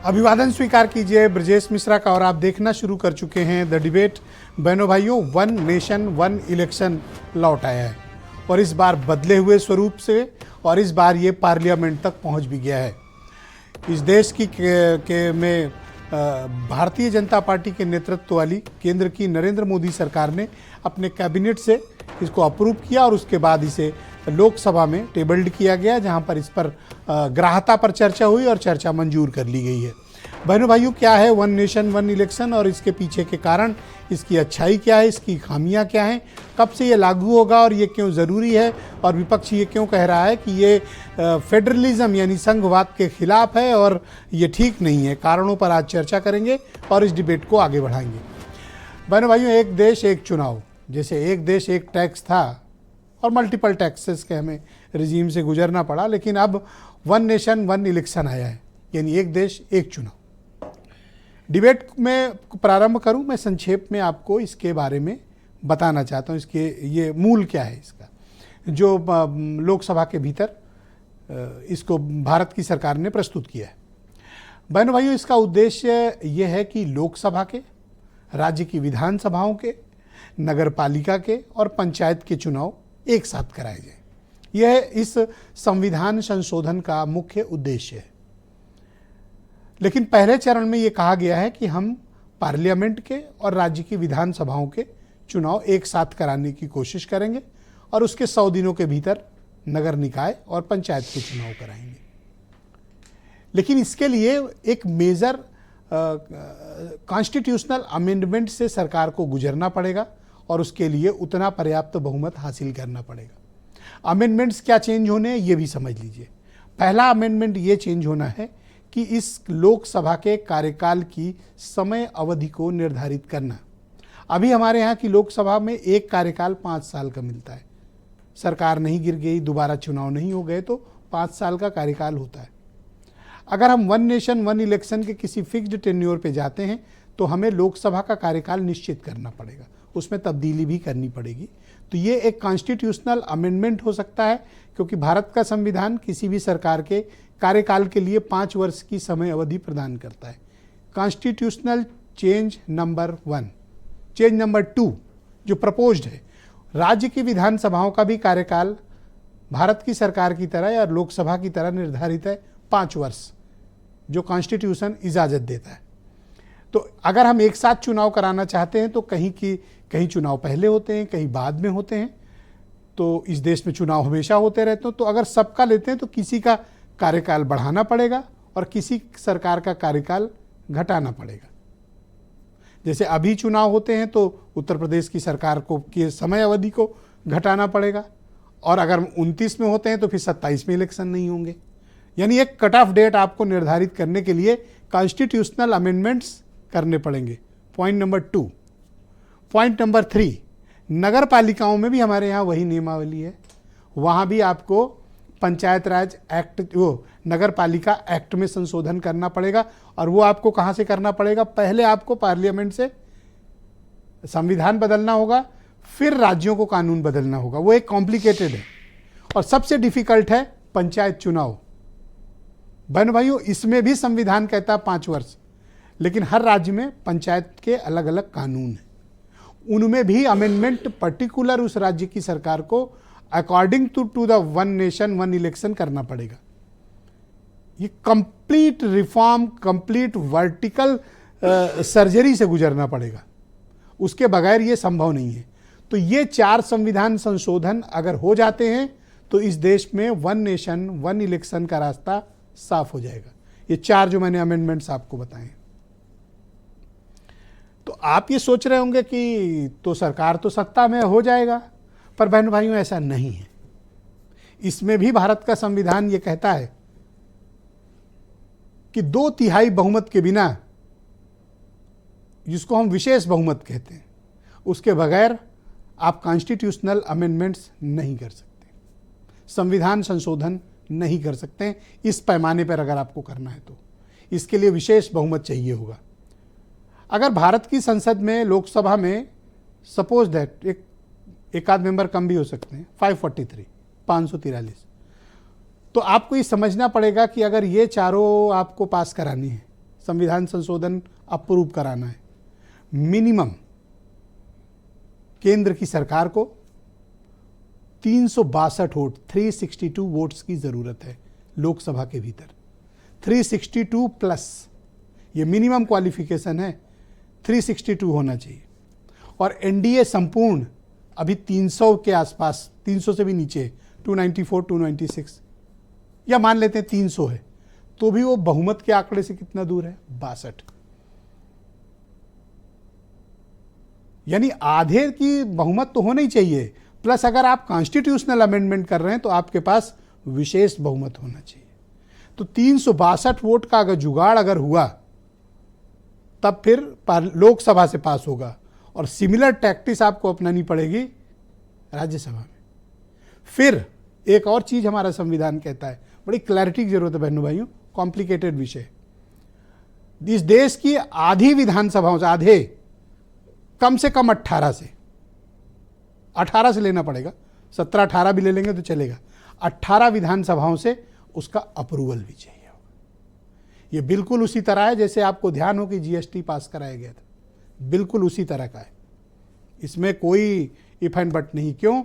अभिवादन स्वीकार कीजिए ब्रजेश मिश्रा का। और आप देखना शुरू कर चुके हैं द डिबेट। बहनों भाइयों, वन नेशन वन इलेक्शन लौट आया है और इस बार बदले हुए स्वरूप से, और इस बार ये पार्लियामेंट तक पहुंच भी गया है। इस देश की में भारतीय जनता पार्टी के नेतृत्व वाली केंद्र की नरेंद्र मोदी सरकार ने अपने कैबिनेट से इसको अप्रूव किया और उसके बाद इसे लोकसभा में टेबल्ड किया गया, जहां पर इस पर ग्राह्यता पर चर्चा हुई और चर्चा मंजूर कर ली गई है। बहनों भाइयों, क्या है वन नेशन वन इलेक्शन और इसके पीछे के कारण, इसकी अच्छाई क्या है, इसकी खामियां क्या हैं, कब से ये लागू होगा और ये क्यों ज़रूरी है, और विपक्ष ये क्यों कह रहा है कि ये फेडरलिज्म यानी संघवाद के खिलाफ है और ये ठीक नहीं है। कारणों पर आज चर्चा करेंगे और इस डिबेट को आगे बढ़ाएंगे। बहनों भाइयों, एक देश एक चुनाव, जैसे एक देश एक टैक्स था और मल्टीपल टैक्सेस के हमें रिजीम से गुजरना पड़ा, लेकिन अब वन नेशन वन इलेक्शन आया है, यानी एक देश एक चुनाव। डिबेट में प्रारंभ करूं, मैं संक्षेप में आपको इसके बारे में बताना चाहता हूं, इसके ये मूल क्या है इसका, जो लोकसभा के भीतर इसको भारत की सरकार ने प्रस्तुत किया है। बहनों भाइयों, इसका उद्देश्य ये है कि लोकसभा के, राज्य की विधानसभाओं के, नगर पालिका के और पंचायत के चुनाव एक साथ कराए जाए। यह इस संविधान संशोधन का मुख्य उद्देश्य है। लेकिन पहले चरण में यह कहा गया है कि हम पार्लियामेंट के और राज्य की विधानसभाओं के चुनाव एक साथ कराने की कोशिश करेंगे और उसके 100 दिनों के भीतर नगर निकाय और पंचायत के चुनाव कराएंगे। लेकिन इसके लिए एक मेजर कॉन्स्टिट्यूशनल अमेंडमेंट से सरकार को गुजरना पड़ेगा और उसके लिए उतना पर्याप्त बहुमत हासिल करना पड़ेगा। अमेंडमेंट्स क्या चेंज होने हैं ये भी समझ लीजिए। पहला अमेंडमेंट ये चेंज होना है कि इस लोकसभा के कार्यकाल की समय अवधि को निर्धारित करना। अभी हमारे यहाँ की लोकसभा में एक कार्यकाल 5 साल का मिलता है। सरकार नहीं गिर गई, दोबारा चुनाव नहीं हो गए तो 5 साल का कार्यकाल होता है। अगर हम वन नेशन वन इलेक्शन के किसी फिक्स्ड टेन्योर पे जाते हैं तो हमें लोकसभा का कार्यकाल निश्चित करना पड़ेगा, उसमें तब्दीली भी करनी पड़ेगी। तो ये एक कॉन्स्टिट्यूशनल अमेंडमेंट हो सकता है, क्योंकि भारत का संविधान किसी भी सरकार के कार्यकाल के लिए 5 वर्ष की समय अवधि प्रदान करता है। Constitutional change number 1। Change number 2 जो प्रपोज्ड है, राज्य की विधानसभाओं का भी कार्यकाल भारत की सरकार की तरह या लोकसभा की तरह निर्धारित है 5 वर्ष, जो कॉन्स्टिट्यूशन इजाज़त देता है। तो अगर हम एक साथ चुनाव कराना चाहते हैं तो कहीं चुनाव पहले होते हैं, कहीं बाद में होते हैं। तो इस देश में चुनाव हमेशा होते रहते हैं। तो अगर सबका लेते हैं तो किसी का कार्यकाल बढ़ाना पड़ेगा और किसी सरकार का कार्यकाल घटाना पड़ेगा। जैसे अभी चुनाव होते हैं तो उत्तर प्रदेश की सरकार को की समय अवधि को घटाना पड़ेगा, और अगर 29 में होते हैं तो फिर 27 में इलेक्शन नहीं होंगे। यानी एक कट ऑफ डेट आपको निर्धारित करने के लिए कॉन्स्टिट्यूशनल अमेंडमेंट्स करने पड़ेंगे। Point number 2। पॉइंट नंबर 3, नगर पालिकाओं में भी हमारे यहाँ वही नियमावली है। वहाँ भी आपको पंचायत राज एक्ट, वो नगर पालिका एक्ट में संशोधन करना पड़ेगा। और वो आपको कहाँ से करना पड़ेगा? पहले आपको पार्लियामेंट से संविधान बदलना होगा, फिर राज्यों को कानून बदलना होगा। वो एक कॉम्प्लिकेटेड है और सबसे डिफिकल्ट है पंचायत चुनाव। बहन भाइयों, इसमें भी संविधान कहता है 5 वर्ष, लेकिन हर राज्य में पंचायत के अलग अलग कानून हैं। उनमें भी अमेंडमेंट पर्टिकुलर उस राज्य की सरकार को according to the one nation one election करना पड़ेगा। ये complete reform, complete vertical surgery से गुजरना पड़ेगा, उसके बगैर ये संभव नहीं है। तो ये 4 संविधान संशोधन अगर हो जाते हैं तो इस देश में वन नेशन वन इलेक्शन का रास्ता साफ हो जाएगा। ये 4 जो मैंने अमेंडमेंट्स आपको बताए। तो आप ये सोच रहे होंगे कि तो सरकार तो सत्ता में हो जाएगा, पर बहन भाइयों ऐसा नहीं है। इसमें भी भारत का संविधान ये कहता है कि 2/3 बहुमत के बिना, जिसको हम विशेष बहुमत कहते हैं, उसके बगैर आप कॉन्स्टिट्यूशनल अमेंडमेंट्स नहीं कर सकते, संविधान संशोधन नहीं कर सकते। इस पैमाने पर अगर आपको करना है तो इसके लिए विशेष बहुमत चाहिए होगा। अगर भारत की संसद में, लोकसभा में सपोज दैट एक आध मेंबर कम भी हो सकते हैं, 543, तो आपको ये समझना पड़ेगा कि अगर ये चारों आपको पास करानी है, संविधान संशोधन अप्रूव कराना है, मिनिमम केंद्र की सरकार को 362 वोट 362 वोट्स की जरूरत है लोकसभा के भीतर। 362 प्लस, ये मिनिमम क्वालिफिकेशन है, 362 होना चाहिए। और एनडीए संपूर्ण अभी 300 के आसपास, 300 से भी नीचे, 294 296, या मान लेते हैं 300 है, तो भी वो बहुमत के आंकड़े से कितना दूर है, 62। यानी आधे की बहुमत तो होना ही चाहिए, प्लस अगर आप कॉन्स्टिट्यूशनल अमेंडमेंट कर रहे हैं तो आपके पास विशेष बहुमत होना चाहिए। तो 362 वोट का अगर जुगाड़ अगर हुआ तब फिर लोकसभा से पास होगा, और सिमिलर टैक्टिस आपको अपनानी पड़ेगी राज्यसभा में। फिर एक और चीज हमारा संविधान कहता है, बड़ी क्लैरिटी की जरूरत है बहनों भाइयों, कॉम्प्लिकेटेड विषय। इस देश की आधी विधानसभाओं से, आधे कम से कम 18 से लेना पड़ेगा, 17-18 भी ले लेंगे तो चलेगा, 18 विधानसभाओं से उसका अप्रूवल भी चाहिए होगा। ये बिल्कुल उसी तरह है जैसे आपको ध्यान हो कि जीएसटी पास कराया गया था, बिल्कुल उसी तरह का है, इसमें कोई इफ एंड बट नहीं। क्यों?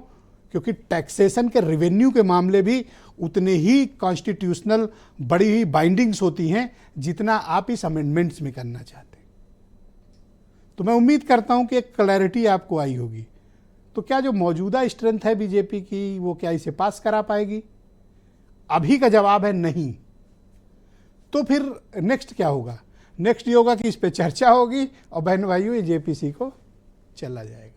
क्योंकि टैक्सेशन के रेवेन्यू के मामले भी उतने ही कॉन्स्टिट्यूशनल बड़ी ही बाइंडिंग्स होती हैं जितना आप इस अमेंडमेंट्स में करना चाहते हैं। तो मैं उम्मीद करता हूं कि एक क्लैरिटी आपको आई होगी। तो क्या जो मौजूदा स्ट्रेंथ है बीजेपी की, वो क्या इसे पास करा पाएगी? अभी का जवाब है नहीं। तो फिर नेक्स्ट क्या होगा? नेक्स्ट ये होगा कि इस पे चर्चा होगी और बहन भाइयों ये जेपीसी को चला जाएगा।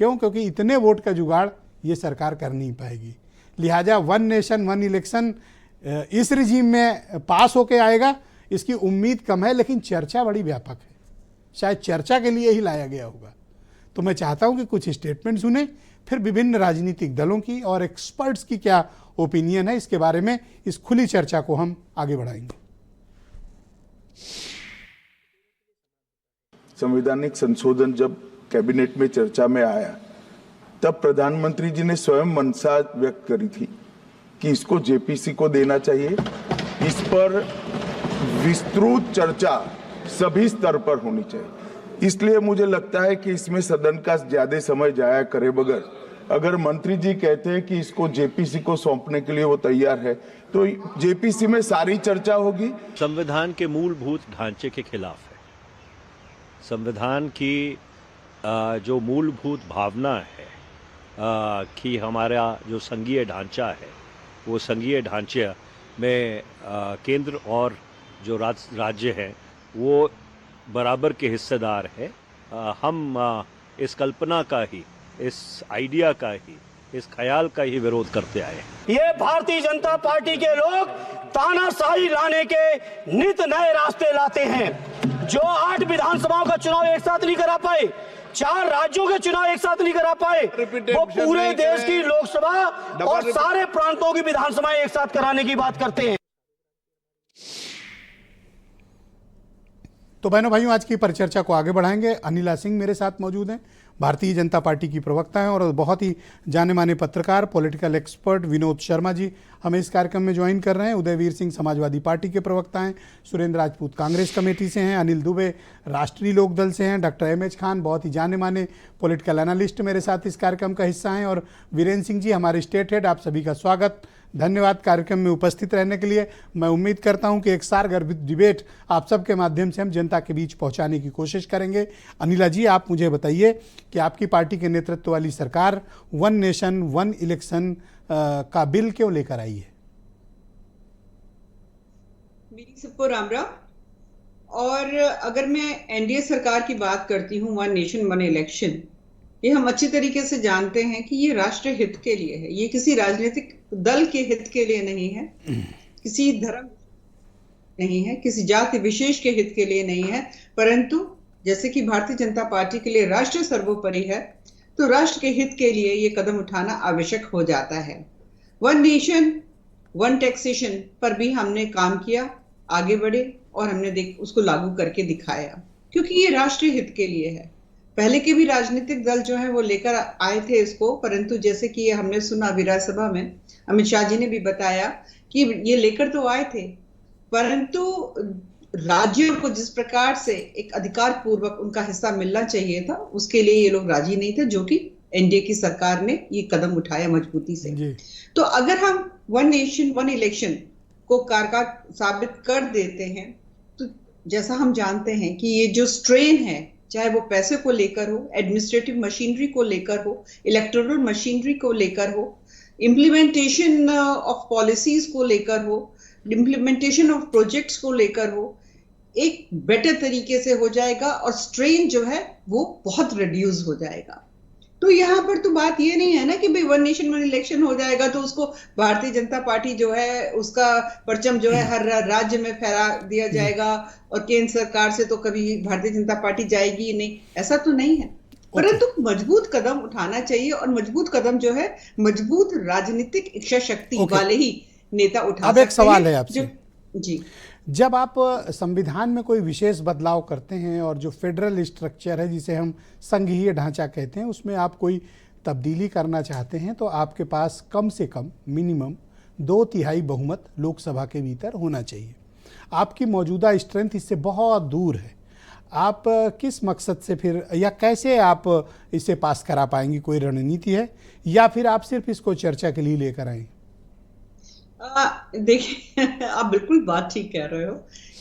क्यों? क्योंकि इतने वोट का जुगाड़ ये सरकार कर नहीं पाएगी। लिहाजा वन नेशन वन इलेक्शन इस रिजीम में पास होके आएगा, इसकी उम्मीद कम है, लेकिन चर्चा बड़ी व्यापक है, शायद चर्चा के लिए ही लाया गया होगा। तो मैं चाहता हूं कि कुछ स्टेटमेंट सुने, फिर विभिन्न राजनीतिक दलों की और एक्सपर्ट्स की क्या ओपिनियन है इसके बारे में, इस खुली चर्चा को हम आगे बढ़ाएंगे। संवैधानिक संशोधन जब कैबिनेट में चर्चा में आया तब प्रधानमंत्री जी ने स्वयं मंशा व्यक्त करी थी कि इसको जेपीसी को देना चाहिए। इस पर विस्तृत चर्चा सभी स्तर पर होनी चाहिए। इसलिए मुझे लगता है कि इसमें सदन का ज्यादा समय जाया करे बगैर, अगर मंत्री जी कहते हैं कि इसको जेपीसी को सौंपने के लिए वो तैयार है, तो जेपीसी में सारी चर्चा होगी। संविधान के मूलभूत ढांचे के खिलाफ है। संविधान की जो मूलभूत भावना है कि हमारा जो संघीय ढांचा है, वो संघीय ढांचे में केंद्र और जो राज्य हैं वो बराबर के हिस्सेदार हैं। हम इस कल्पना का ही, इस आइडिया का ही, इस ख्याल का ही विरोध करते आए हैं। ये भारतीय जनता पार्टी के लोग तानाशाही लाने के नित नए रास्ते लाते हैं। जो 8 विधानसभाओं का चुनाव एक साथ नहीं करा पाए, 4 राज्यों के चुनाव एक साथ नहीं करा पाए, वो पूरे देश की लोकसभा और सारे प्रांतों की विधानसभाएं एक साथ कराने की बात करते हैं। तो बहनों भाइयों, आज की परिचर्चा को आगे बढ़ाएंगे। अनिला सिंह मेरे साथ मौजूद हैं, भारतीय जनता पार्टी की प्रवक्ता हैं, और बहुत ही जाने माने पत्रकार, पॉलिटिकल एक्सपर्ट विनोद शर्मा जी हमें इस कार्यक्रम में ज्वाइन कर रहे हैं। उदयवीर सिंह समाजवादी पार्टी के प्रवक्ता हैं, सुरेंद्र राजपूत कांग्रेस कमेटी से हैं, अनिल दुबे राष्ट्रीय लोकदल से हैं, डॉक्टर एम एच खान बहुत ही जाने माने पॉलिटिकल एनालिस्ट मेरे साथ इस कार्यक्रम का हिस्सा हैं, और वीरेंद्र सिंह जी हमारे स्टेट हेड। आप सभी का स्वागत, धन्यवाद कार्यक्रम में उपस्थित रहने के लिए। मैं उम्मीद करता हूं कि एक सारगर डिबेट आप सबके माध्यम से हम जनता के बीच पहुंचाने की कोशिश करेंगे। अनिला जी, आप मुझे बताइए कि आपकी पार्टी के नेतृत्व वाली सरकार वन नेशन वन इलेक्शन का बिल क्यों लेकर आई है? मेरी सबको राम राम। और अगर मैं एनडीए सरकार की बात करती हूँ, वन नेशन वन इलेक्शन, ये हम अच्छी तरीके से जानते हैं कि ये राष्ट्र हित के लिए है, ये किसी राजनीतिक दल के हित के लिए नहीं है, किसी धर्म नहीं है, किसी जाति विशेष के हित के लिए नहीं है, परंतु जैसे कि भारतीय जनता पार्टी के लिए राष्ट्र सर्वोपरि है, तो राष्ट्र के हित के लिए ये कदम उठाना आवश्यक हो जाता है। वन नेशन वन टैक्सेशन पर भी हमने काम किया, आगे बढ़े और हमने उसको लागू करके दिखाया, क्योंकि ये राष्ट्रीय हित के लिए है। पहले के भी राजनीतिक दल जो है वो लेकर आए थे इसको, परंतु जैसे कि हमने सुना विधानसभा में अमित शाह जी ने भी बताया कि ये लेकर तो आए थे, परंतु राज्यों को जिस प्रकार से एक अधिकार पूर्वक उनका हिस्सा मिलना चाहिए था, उसके लिए ये लोग राजी नहीं थे, जो कि एनडीए की सरकार ने ये कदम उठाया मजबूती से। तो अगर हम वन नेशन वन इलेक्शन को कारगर साबित कर देते हैं, तो जैसा हम जानते हैं कि ये जो स्ट्रेन है, चाहे वो पैसे को लेकर हो, एडमिनिस्ट्रेटिव मशीनरी को लेकर हो, इलेक्टोरल मशीनरी को लेकर हो, इम्प्लीमेंटेशन ऑफ पॉलिसीज को लेकर हो, इम्प्लीमेंटेशन ऑफ प्रोजेक्ट्स को लेकर हो, एक बेटर तरीके से हो जाएगा और स्ट्रेन जो है वो बहुत रिड्यूस हो जाएगा। तो यहाँ पर तो बात ये नहीं है ना कि भाई वन नेशन वन इलेक्शन हो जाएगा तो उसको भारतीय जनता पार्टी जो है उसका परचम जो है हर राज्य में फहरा दिया जाएगा और केंद्र सरकार से तो कभी भारतीय जनता पार्टी जाएगी ही नहीं, ऐसा तो नहीं है। परंतु मजबूत कदम उठाना चाहिए और मजबूत कदम जो है मजबूत राजनीतिक इच्छा शक्ति वाले ही नेता उठा सकते हैं। अब एक सवाल है आपसे जी, जब आप संविधान में कोई विशेष बदलाव करते हैं और जो फेडरल स्ट्रक्चर है जिसे हम संघीय ढांचा कहते हैं, उसमें आप कोई तब्दीली करना चाहते हैं, तो आपके पास कम से कम मिनिमम 2/3 बहुमत लोकसभा के भीतर होना चाहिए। आपकी मौजूदा स्ट्रेंथ इससे बहुत दूर है। आप किस मकसद से फिर या कैसे आप इसे पास करा पाएंगी? कोई रणनीति है या फिर आप सिर्फ इसको चर्चा के लिए लेकर आएंगे? देखिए, आप बिल्कुल बात ठीक कह रहे हो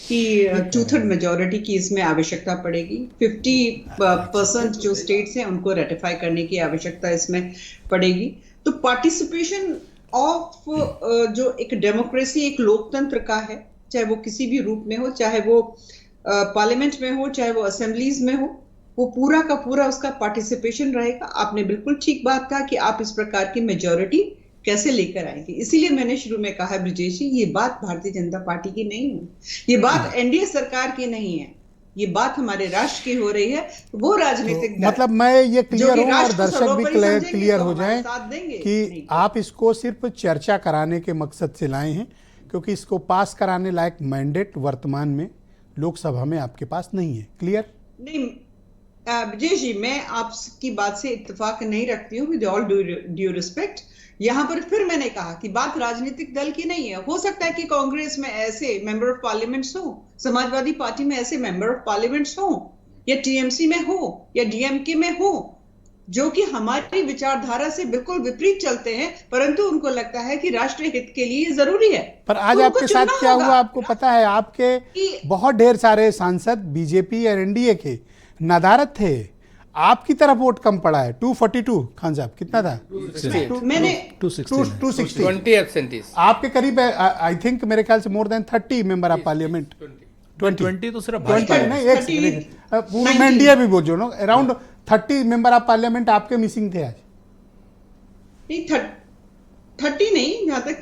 कि 2/3 मेजोरिटी की इसमें आवश्यकता पड़ेगी। 50% जो स्टेट्स हैं उनको रेटिफाई करने की आवश्यकता इसमें पड़ेगी। तो पार्टिसिपेशन ऑफ जो एक डेमोक्रेसी, एक लोकतंत्र का है, चाहे वो किसी भी रूप में हो, चाहे वो पार्लियामेंट में हो, चाहे वो असेंबलीज में हो, वो पूरा का पूरा उसका पार्टिसिपेशन रहेगा। आपने बिल्कुल ठीक बात कहा कि आप इस प्रकार की मेजोरिटी कैसे लेकर आएंगे। इसीलिए मैंने शुरू में कहा ब्रिजेश जी, ये बात भारतीय जनता पार्टी की नहीं है, ये बात एनडीए सरकार की नहीं है, ये बात हमारे राष्ट्र की हो रही है। वो राजनीतिक तो मतलब मैं ये क्लियर हूं और दर्शक भी क्लियर हो जाएं कि आप इसको सिर्फ चर्चा कराने के मकसद से लाए हैं, क्योंकि इसको पास कराने लायक मैंडेट वर्तमान में लोकसभा में आपके पास नहीं है। क्लियर? नहीं विजय जी, मैं आपकी बात से इत्तेफाक नहीं रखती हूँ, विद ऑल ड्यू रिस्पेक्ट। यहाँ पर फिर मैंने कहा कि बात राजनीतिक दल की नहीं है। हो सकता है कि कांग्रेस में ऐसे मेंबर ऑफ पार्लियामेंट्स हो, समाजवादी पार्टी में ऐसे मेंबर ऑफ पार्लियामेंट्स हो, या टीएमसी में हो, या डीएमके में हो, जो कि हमारी विचारधारा से बिल्कुल विपरीत चलते हैं, परंतु उनको लगता है कि राष्ट्रीय हित के लिए जरूरी है। पर आज आपके साथ क्या हुआ आपको पता है? आपके बहुत ढेर सारे सांसद बीजेपी और एनडीए के नदारद थे, आपकी तरफ वोट कम पड़ा है। 242 खान साहब कितना था? मैंने 260 एब्सेंटीज। आपके करीब आई थिंक मेरे ख्याल से more than 30 member of parliament. 20 तो सिर्फ भाजपा नहीं, एक पूरा मैं इंडिया भी बोल जो ना, अराउंड 30 मेंबर ऑफ पार्लियामेंट आपके मिसिंग थे आज। नहीं, 30 नहीं, जहां तक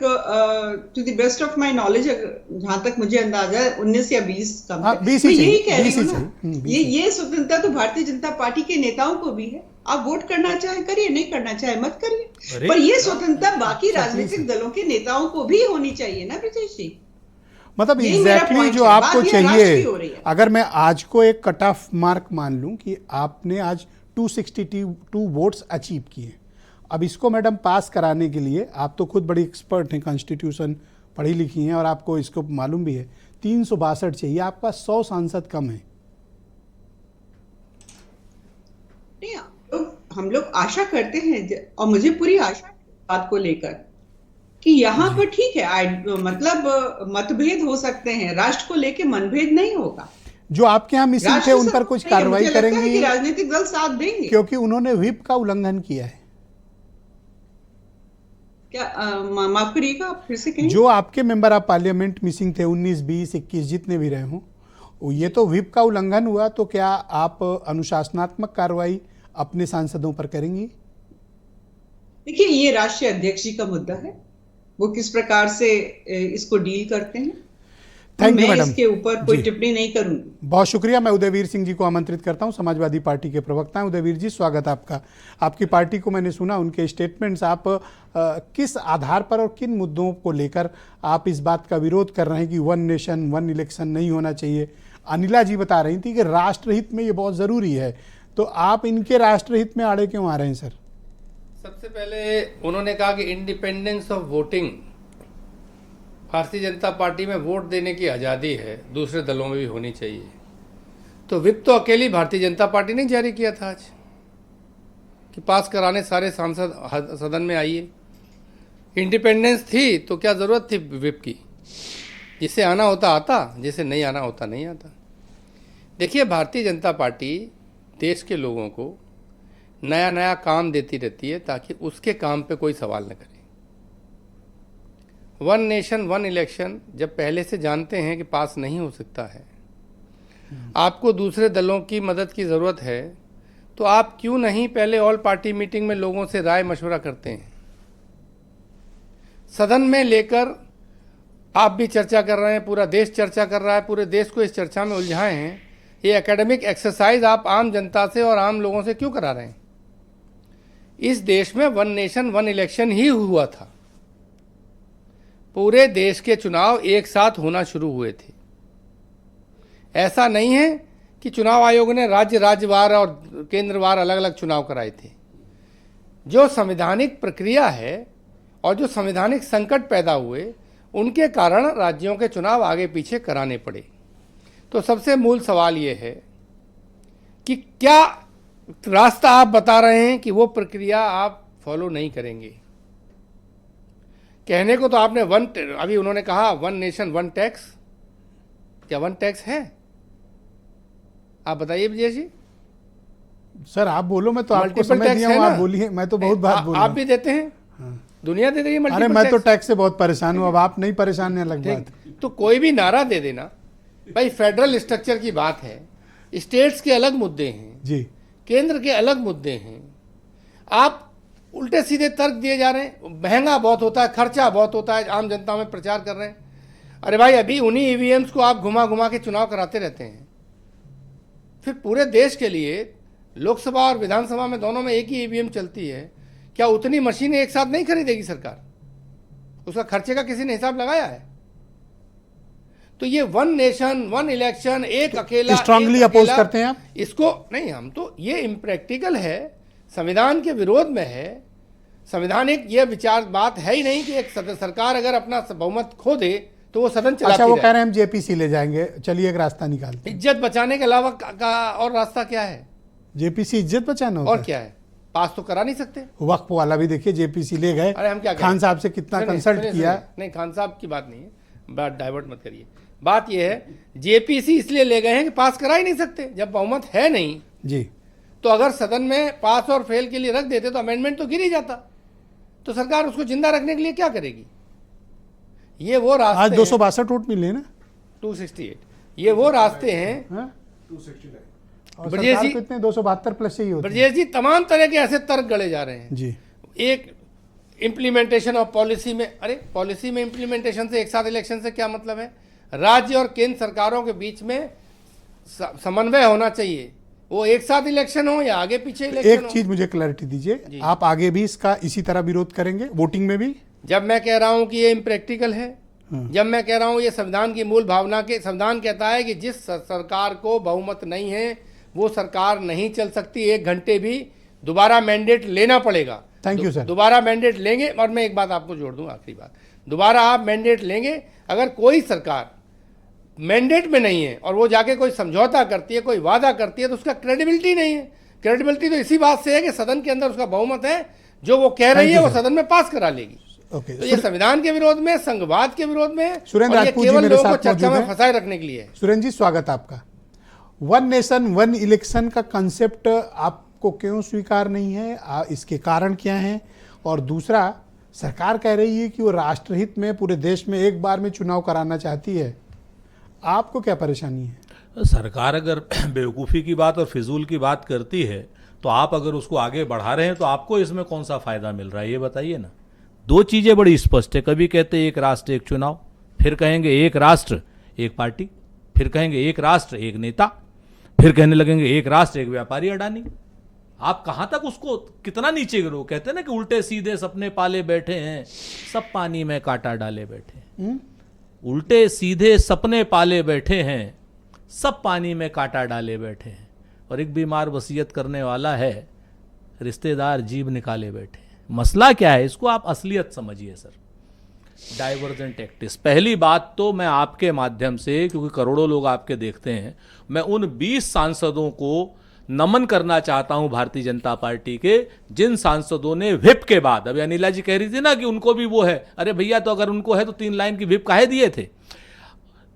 to the best of my knowledge, जहां तक मुझे अंदाजा है 19 या 20 कम है। तो यही कह रही हूँ ना, ये स्वतंत्रता तो भारतीय जनता पार्टी के नेताओं को भी है। आप वोट करना चाहे करिए, नहीं करना चाहे मत करिए, पर ये स्वतंत्रता बाकी राजनीतिक दलों के नेताओं को भी होनी चाहिए ना ब्रिजेश जी। मतलब एग्जैक्टली जो आपको चाहिए, अगर मैं आज को एक कट ऑफ मार्क मान लूं कि आपने आज 262 वोट्स अचीव किए, अब इसको मैडम पास कराने के लिए, आप तो खुद बड़ी एक्सपर्ट हैं, कॉन्स्टिट्यूशन पढ़ी लिखी हैं और आपको इसको मालूम भी है, 362 चाहिए, आपका 100 सांसद कम है। हम लोग आशा करते हैं और मुझे पूरी आशा बात को लेकर कि यहाँ पर ठीक है, मतलब मतभेद हो सकते हैं, राष्ट्र को लेकर मनभेद नहीं होगा। जो आपके यहाँ मिसिंग थे उन पर कुछ कार्रवाई करेंगी? राजनीतिक दल साथ देंगे, क्योंकि उन्होंने व्हिप का उल्लंघन किया है। क्या माफ करिएगा, आप फिर से कहें? जो आपके मेंबर ऑफ पार्लियामेंट मिसिंग थे 19, 20, 21 जितने भी रहे हों, ये तो व्हिप का उल्लंघन हुआ। तो क्या आप अनुशासनात्मक कार्रवाई अपने सांसदों पर करेंगी? देखिए, ये राष्ट्रीय अध्यक्ष जी का मुद्दा है, वो किस प्रकार से इसको डील करते हैं। थैंक यू मैडम, इसके ऊपर कोई टिप्पणी नहीं करूंगी। बहुत शुक्रिया। मैं उदयवीर सिंह जी को आमंत्रित करता हूं, समाजवादी पार्टी के प्रवक्ता हैं। उदयवीर जी, स्वागत आपका। आपकी पार्टी को मैंने सुना, उनके स्टेटमेंट्स, आप किस आधार पर और किन मुद्दों को लेकर आप इस बात का विरोध कर रहे हैं कि वन नेशन वन इलेक्शन नहीं होना चाहिए? अनिला जी बता रही थी कि राष्ट्रहित में ये बहुत ज़रूरी है, तो आप इनके राष्ट्रहित में आड़े क्यों आ रहे हैं सर? सबसे पहले उन्होंने कहा कि independence of voting Bharatiya Janata party में वोट देने की आज़ादी है, दूसरे दलों में भी होनी चाहिए। तो विप तो अकेली भारतीय जनता पार्टी ने जारी किया था आज कि पास कराने सारे सांसद सदन में आइए। इंडिपेंडेंस थी तो क्या ज़रूरत थी विप की? जिसे आना होता आता, जिसे नहीं आना होता नहीं आता। देखिए, भारतीय जनता पार्टी देश के लोगों को नया नया काम देती रहती है ताकि उसके काम पे कोई सवाल न करे। वन नेशन वन इलेक्शन जब पहले से जानते हैं कि पास नहीं हो सकता है, आपको दूसरे दलों की मदद की ज़रूरत है, तो आप क्यों नहीं पहले ऑल पार्टी मीटिंग में लोगों से राय मशवरा करते हैं? सदन में लेकर आप भी चर्चा कर रहे हैं, पूरा देश चर्चा कर रहा है, पूरे देश को इस चर्चा में उलझाए हैं। ये एकेडमिक एक्सरसाइज आप आम जनता से और आम लोगों से क्यों करा रहे हैं? इस देश में वन नेशन वन इलेक्शन ही हुआ था। पूरे देश के चुनाव एक साथ होना शुरू हुए थे। ऐसा नहीं है कि चुनाव आयोग ने राज्यवार और केंद्रवार अलग अलग चुनाव कराए थे। जो संवैधानिक प्रक्रिया है और जो संवैधानिक संकट पैदा हुए, उनके कारण राज्यों के चुनाव आगे पीछे कराने पड़े। तो सबसे मूल सवाल ये है कि क्या रास्ता आप बता रहे हैं कि वो प्रक्रिया आप फॉलो नहीं करेंगे? कहने को तो आपने अभी उन्होंने कहा वन नेशन वन टैक्स। क्या वन टैक्स है? आप बताइए विजय जी। सर आप बोलो, मैं तो आपको मल्टीपल समय टैक्स दिया है हूं, आप ना? बोलिए। मैं तो बहुत बात बोल रहा आप हूं। भी देते हैं, दुनिया दे रही है अरे मल्टीपल मैं तो टैक्स। टैक्स से बहुत परेशान हूं, अब आप नहीं परेशान हैं, अलग बात है। तो कोई भी नारा दे देना। भाई फेडरल स्ट्रक्चर की बात है, स्टेट्स के अलग मुद्दे हैं, जी, केंद्र के अलग मुद्दे हैं। आप उल्टे सीधे तर्क दिए जा रहे हैं। महंगा बहुत होता है, खर्चा बहुत होता है, आम जनता में प्रचार कर रहे हैं। अरे भाई, अभी उन्हीं ईवीएम्स को आप घुमा घुमा के चुनाव कराते रहते हैं। फिर पूरे देश के लिए लोकसभा और विधानसभा में दोनों में एक ही ईवीएम चलती है, क्या उतनी मशीनें एक साथ नहीं खरीदेगी सरकार? उसका खर्चे का किसी ने हिसाब लगाया है? तो ये वन नेशन वन इलेक्शन एक अकेला स्ट्रांगली अपोज करते हैं आप? इसको नहीं, हम तो ये इम्प्रैक्टिकल है, संविधान के विरोध में है। संवैधानिक ये विचार बात है ही नहीं कि एक सरकार अगर अपना बहुमत खो दे तो वो सदन चलाती अच्छा, वो रहे। कह रहे हैं हम जेपीसी ले जाएंगे। चलिए एक रास्ता निकालते हैं। इज्जत बचाने के अलावा का और रास्ता क्या है? जेपीसी इज्जत बचाना होता और है? क्या है? पास तो करा नहीं सकते। वक्फ वाला भी देखिए, जेपीसी ले गए। अरे हम क्या करें? खान साहब से कितना सुनिए, कंसल्ट सुनिए, किया। सुनिए। नहीं, खान साहब की बात नहीं है, बात डाइवर्ट मत करिए। बात यह है, जेपीसी इसलिए ले गए हैं कि पास करा ही नहीं सकते। जब बहुमत है नहीं जी, तो अगर सदन में पास और फेल के लिए रख देते तो अमेंडमेंट तो गिर ही जाता। तो सरकार उसको जिंदा रखने के लिए क्या करेगी? ये वो रास्ते आज 262 वोट मिले ना, 268, ये वो रास्ते हैं। हाँ? और ब्रजेश सरकार जी- को इतने 272 प्लस ही होते हैं। ब्रजेश जी, तमाम तरह के ऐसे तर्क गढ़े जा रहे हैं। जी, एक इम्प्लीमेंटेशन ऑफ पॉलिसी में, अरे पॉलिसी में इम्प्लीमेंटेशन से एक साथ इलेक्शन से क्या मतलब है? राज्य और केंद्र सरकारों के बीच में समन्वय होना चाहिए। वो एक साथ इलेक्शन हो या आगे पीछे इलेक्शन एक हो। चीज मुझे क्लैरिटी दीजिए, आप आगे भी इसका इसी तरह विरोध करेंगे वोटिंग में भी? जब मैं कह रहा हूं कि ये इम्प्रैक्टिकल है, जब मैं कह रहा हूं ये संविधान की मूल भावना के, संविधान कहता है कि जिस सरकार को बहुमत नहीं है वो सरकार नहीं चल सकती। 1 घंटे भी दोबारा मैंडेट लेना पड़ेगा। Thank you sir. दोबारा मैंडेट लेंगे। और मैं एक बात आपको जोड़ दूं, आखिरी बात, दोबारा आप मैंडेट लेंगे। अगर कोई सरकार मैंडेट में नहीं है और वो जाके कोई समझौता करती है, कोई वादा करती है, तो उसका क्रेडिबिलिटी नहीं है। क्रेडिबिलिटी तो इसी बात से है कि सदन के अंदर उसका बहुमत है, जो वो कह रही है वो सदन में पास करा लेगी। ओके, तो ये संविधान के विरोध में, संघवाद के विरोध में है, सुरेंद्र और ये राजपूत जी केवल मेरे लोगों को साथ चर्चा मौजूद में हैं। फंसाए रखने के लिए है। सुरेंद्र जी, स्वागत आपका। वन नेशन वन इलेक्शन का कंसेप्ट आपको क्यों स्वीकार नहीं है? इसके कारण क्या हैं? और दूसरा, सरकार कह रही है कि वो राष्ट्रहित में पूरे देश में एक बार में चुनाव कराना चाहती है, आपको क्या परेशानी है? सरकार अगर बेवकूफ़ी की बात और फिजूल की बात करती है तो आप अगर उसको आगे बढ़ा रहे हैं तो आपको इसमें कौन सा फायदा मिल रहा है, ये बताइए ना। 2 चीज़ें बड़ी स्पष्ट है। कभी कहते एक राष्ट्र एक चुनाव, फिर कहेंगे एक राष्ट्र एक पार्टी, फिर कहेंगे एक राष्ट्र एक नेता, फिर कहने लगेंगे एक राष्ट्र एक व्यापारी अडानी। आप कहाँ तक उसको कितना नीचे गिरो? कहते हैं ना कि उल्टे सीधे सपने पाले बैठे हैं, सब पानी में कांटा डाले बैठे हैं। उल्टे सीधे सपने पाले बैठे हैं, सब पानी में कांटा डाले बैठे हैं। और एक बीमार वसीयत करने वाला है, रिश्तेदार जीभ निकाले बैठे हैं। मसला क्या है, इसको आप असलियत समझिए सर। Divergent tactics. पहली बात तो मैं आपके माध्यम से, क्योंकि करोड़ों लोग आपके देखते हैं, मैं उन 20 सांसदों को नमन करना चाहता हूं भारतीय जनता पार्टी के, जिन सांसदों ने व्हिप के बाद, अभी अनिला जी कह रही थी ना कि उनको भी वो है, अरे भैया तो अगर उनको है तो 3 लाइन की व्हिप काहे दिए थे?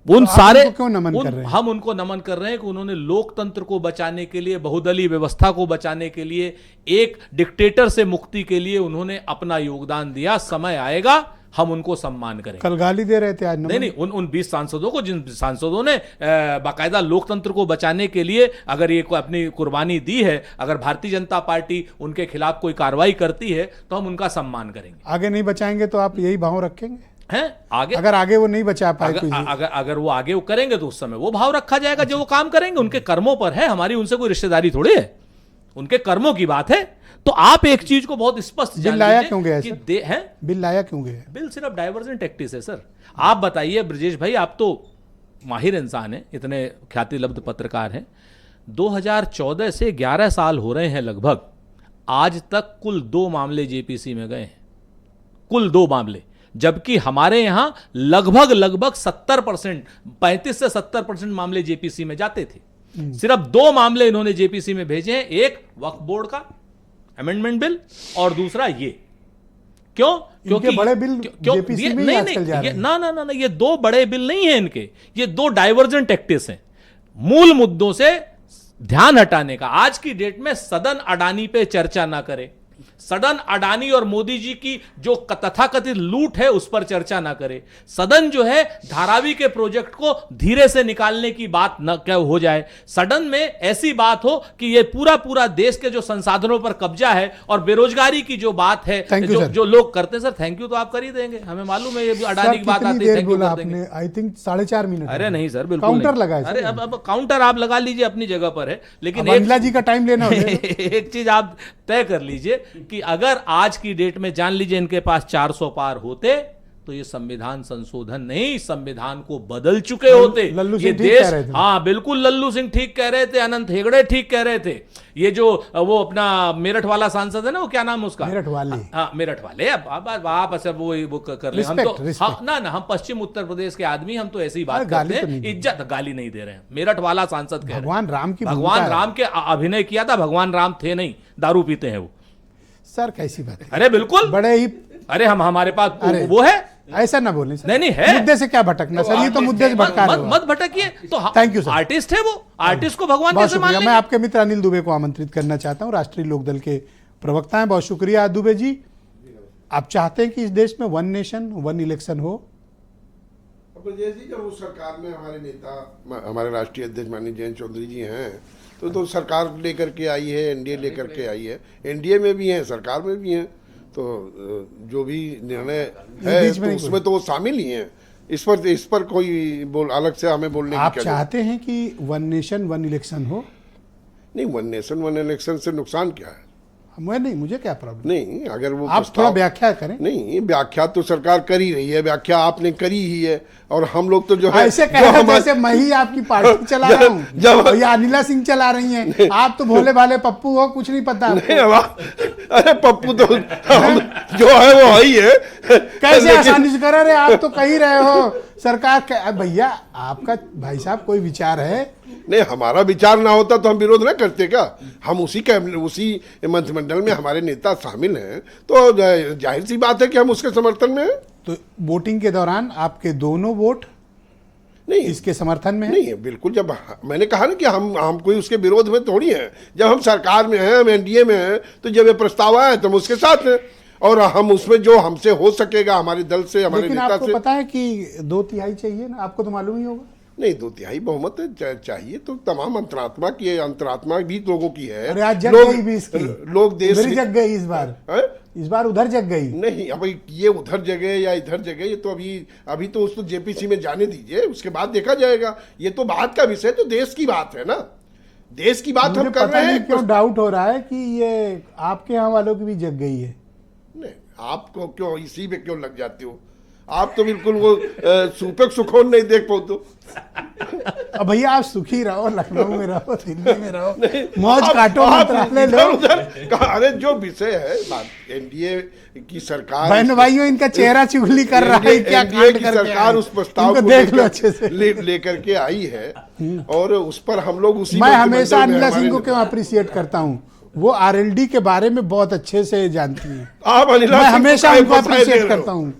उन तो सारे क्यों नमन कर रहे हैं? हम उनको नमन कर रहे हैं कि उन्होंने लोकतंत्र को बचाने के लिए, बहुदलीय व्यवस्था को बचाने के लिए, एक डिक्टेटर से मुक्ति के लिए उन्होंने अपना योगदान दिया। समय आएगा हम उनको सम्मान करेंगे। कल गाली दे रहे थे, आज नमन। नहीं, उन 20 सांसदों को, जिन सांसदों ने बाकायदा लोकतंत्र को बचाने के लिए अगर ये अपनी कुर्बानी दी है, अगर भारतीय जनता पार्टी उनके खिलाफ कोई कार्रवाई करती है तो हम उनका सम्मान करेंगे। आगे नहीं बचाएंगे तो आप यही भाव रखेंगे हैं? आगे अगर आगे वो नहीं बचा पाए तो अगर वो आगे वो करेंगे तो उस समय वो भाव रखा जाएगा। जो वो काम करेंगे उनके कर्मों पर है, हमारी उनसे कोई रिश्तेदारी थोड़ी है, उनके कर्मों की बात है। तो आप एक चीज को बहुत स्पष्ट जान बिल लाया लीजिए क्यों गया कि सर? बिल लाया क्यों गया? बिल सिर्फ डाइवर्जेंट टैक्टिस है सर। आप बताइए ब्रजेश भाई, आप तो माहिर इंसान हैं, इतने ख्याति लब्ध पत्रकार हैं। 2014 से 11 साल हो रहे हैं लगभग, आज तक कुल 2 मामले जेपीसी में गए हैं, कुल 2 मामले, जबकि हमारे यहां लगभग 70%, 35 से 70% मामले जेपीसी में जाते थे। सिर्फ 2 मामले इन्होंने जेपीसी में भेजे हैं, एक वक्फ बोर्ड का अमेंडमेंट बिल और दूसरा ये। क्यों? क्योंकि बड़े बिल जेपीसी में ही आजकल जा रहे हैं। ना, ये 2 बड़े बिल नहीं है इनके, ये 2 डाइवर्जेंट टैक्टिस हैं, मूल मुद्दों से ध्यान हटाने का। आज की डेट में सदन अडानी पे चर्चा ना करे, सदन अडानी और मोदी जी की जो तथाकथित लूट है उस पर चर्चा ना करे, सदन जो है धारावी के प्रोजेक्ट को धीरे से निकालने की बात न क्या हो जाए, सदन में ऐसी बात हो कि ये पूरा देश के जो संसाधनों पर कब्जा है और बेरोजगारी की जो बात है, जो लोग करते हैं। सर थैंक यू तो आप कर ही देंगे, हमें मालूम है ये अडानी की बात आती है, थैंक यू कर देंगे। I think 4.5 minute. अरे नहीं सर, बिल्कुल काउंटर लगाए। अरे अब काउंटर आप लगा लीजिए, अपनी जगह पर है, लेकिन अनिला जी का टाइम लेना एक चीज आप तय कर लीजिए कि अगर आज की डेट में जान लीजिए इनके पास 400 पार होते तो ये संविधान संशोधन नहीं, संविधान को बदल चुके होते। ये देश, हाँ बिल्कुल लल्लू सिंह ठीक कह रहे थे, अनंत हेगड़े ठीक कह रहे थे। ये जो वो अपना मेरठ वाला सांसद है ना, वो क्या नाम है उसका? मेरठ वाले। हाँ मेरठ वाले। अब अच्छा वो कर ले, हम तो हाँ ना हम पश्चिम उत्तर प्रदेश के आदमी, हम तो ऐसी बात करते हैं, इज्जत गाली नहीं दे रहे हैं। मेरठ वाला सांसद कह रहे हैं भगवान राम के अभिनय किया था, भगवान राम थे नहीं, दारू पीते हैं वो। सर कैसी बात है? अरे बिल्कुल, बड़े ही, अरे हमारे पास वो है, ऐसा ना बोले। नहीं है, मुद्दे से क्या भटकना सर, ये तो मुद्दे से भटका रहे हो। मत भटकिए। तो थैंक यू सर। आर्टिस्ट है वो, आर्टिस्ट को भगवान कैसे मान लेंगे? मैं आपके मित्र अनिल दुबे को आमंत्रित करना चाहता हूं, राष्ट्रीय लोकदल के प्रवक्ता हैं। बहुत शुक्रिया दुबे जी। आप चाहते हैं कि इस देश में 1 नेशन 1 इलेक्शन हो? ब्रजेश जी, जब उस सरकार में हमारे नेता, हमारे राष्ट्रीय अध्यक्ष माननीय जयंत चौधरी जी हैं, तो सरकार लेकर के आई है, एनडीए लेकर के आई है, एनडीए में भी हैं, सरकार में भी हैं, तो जो भी निर्णय है तो उसमें तो वो शामिल ही हैं। इस पर कोई अलग से हमें बोलने की आप क्या चाहते हैं कि 1 नेशन 1 इलेक्शन हो? नहीं, 1 नेशन 1 इलेक्शन से नुकसान क्या है? मैं नहीं, मुझे क्या प्रॉब्लम? नहीं, अगर वो आप थोड़ा व्याख्या करें। नहीं, व्याख्या तो सरकार कर ही रही है, व्याख्या आपने करी ही है, और हम लोग तो जो है ऐसे कह रहे जैसे मैं ही आपकी पार्टी चला रहा हूँ या अनिला सिंह चला रही हैं। आप तो भोले भाले पप्पू हो, कुछ नहीं पता। अरे पप्पू तो हम जो है वो ही है। कैसे आसानी से कर रहे? आप तो कह ही रहे हो सरकार। भैया आपका भाई साहब कोई विचार है? नहीं, हमारा विचार ना होता तो हम विरोध ना करते क्या? हम उसी मंत्रिमंडल में हमारे नेता शामिल हैं, तो जाहिर सी बात है कि हम उसके समर्थन में हैं। तो वोटिंग के दौरान आपके दोनों वोट नहीं इसके समर्थन में है? नहीं, बिल्कुल। जब मैंने कहा ना कि हम कोई उसके विरोध में थोड़ी हैं। जब हम सरकार में हैं, हम एनडीए में हैं, तो जब ये प्रस्ताव आया तो हम उसके साथ हैं, और हम उसमें जो हमसे हो सकेगा, हमारे दल से, हमारे नेता से। लेकिन आपको पता है कि 2/3 चाहिए ना, आपको तो मालूम ही होगा। नहीं, 2/3 बहुमत चाहिए तो तमाम अंतरात्मा की, अंतरात्मा भी लोगों की है। अरे आज जग गई भी इसकी, लोग देश जग गई इस बार है? इस बार उधर जग गई। नहीं, अब ये उधर जगह या इधर जगह, ये तो अभी तो उसको जेपीसी में जाने दीजिए, उसके बाद देखा जाएगा। ये तो बात का विषय, तो देश की बात है ना, देश की बात हम कर रहे हैं। क्यों डाउट हो रहा है कि ये आपके यहाँ वालों की भी जग गई है? नहीं, आपको क्यों इसी पे क्यों लग जाते हो? आप तो बिल्कुल वो सूपक सुखोन नहीं देख पाते। अब भैया आप सुखी रहो, लखनऊ में रहो, दिल्ली में रहो, मौज काटो, मंत्रालय लो। अरे जो विषय है एनडीए की सरकार, बहन भाइयों इनका चेहरा चुगली कर रहा है, क्या एनडीए की कांड करके सरकार आए? उस प्रस्ताव इनको को देख लो अच्छे से। लेकर के आई है और उस पर हम लोग उसी मैं मंत्रिमंडल हमेशा में अनिला हमारे सिंह को क्यों अप्रिशिएट करता हूँ, वो आरएलडी के बारे में बहुत अच्छे से जानती हैं। आप अनिला मैं सिंह को हमेशा काहे उनको फंसाए दे अप्रिशिएट रहे हो? करता हूँ।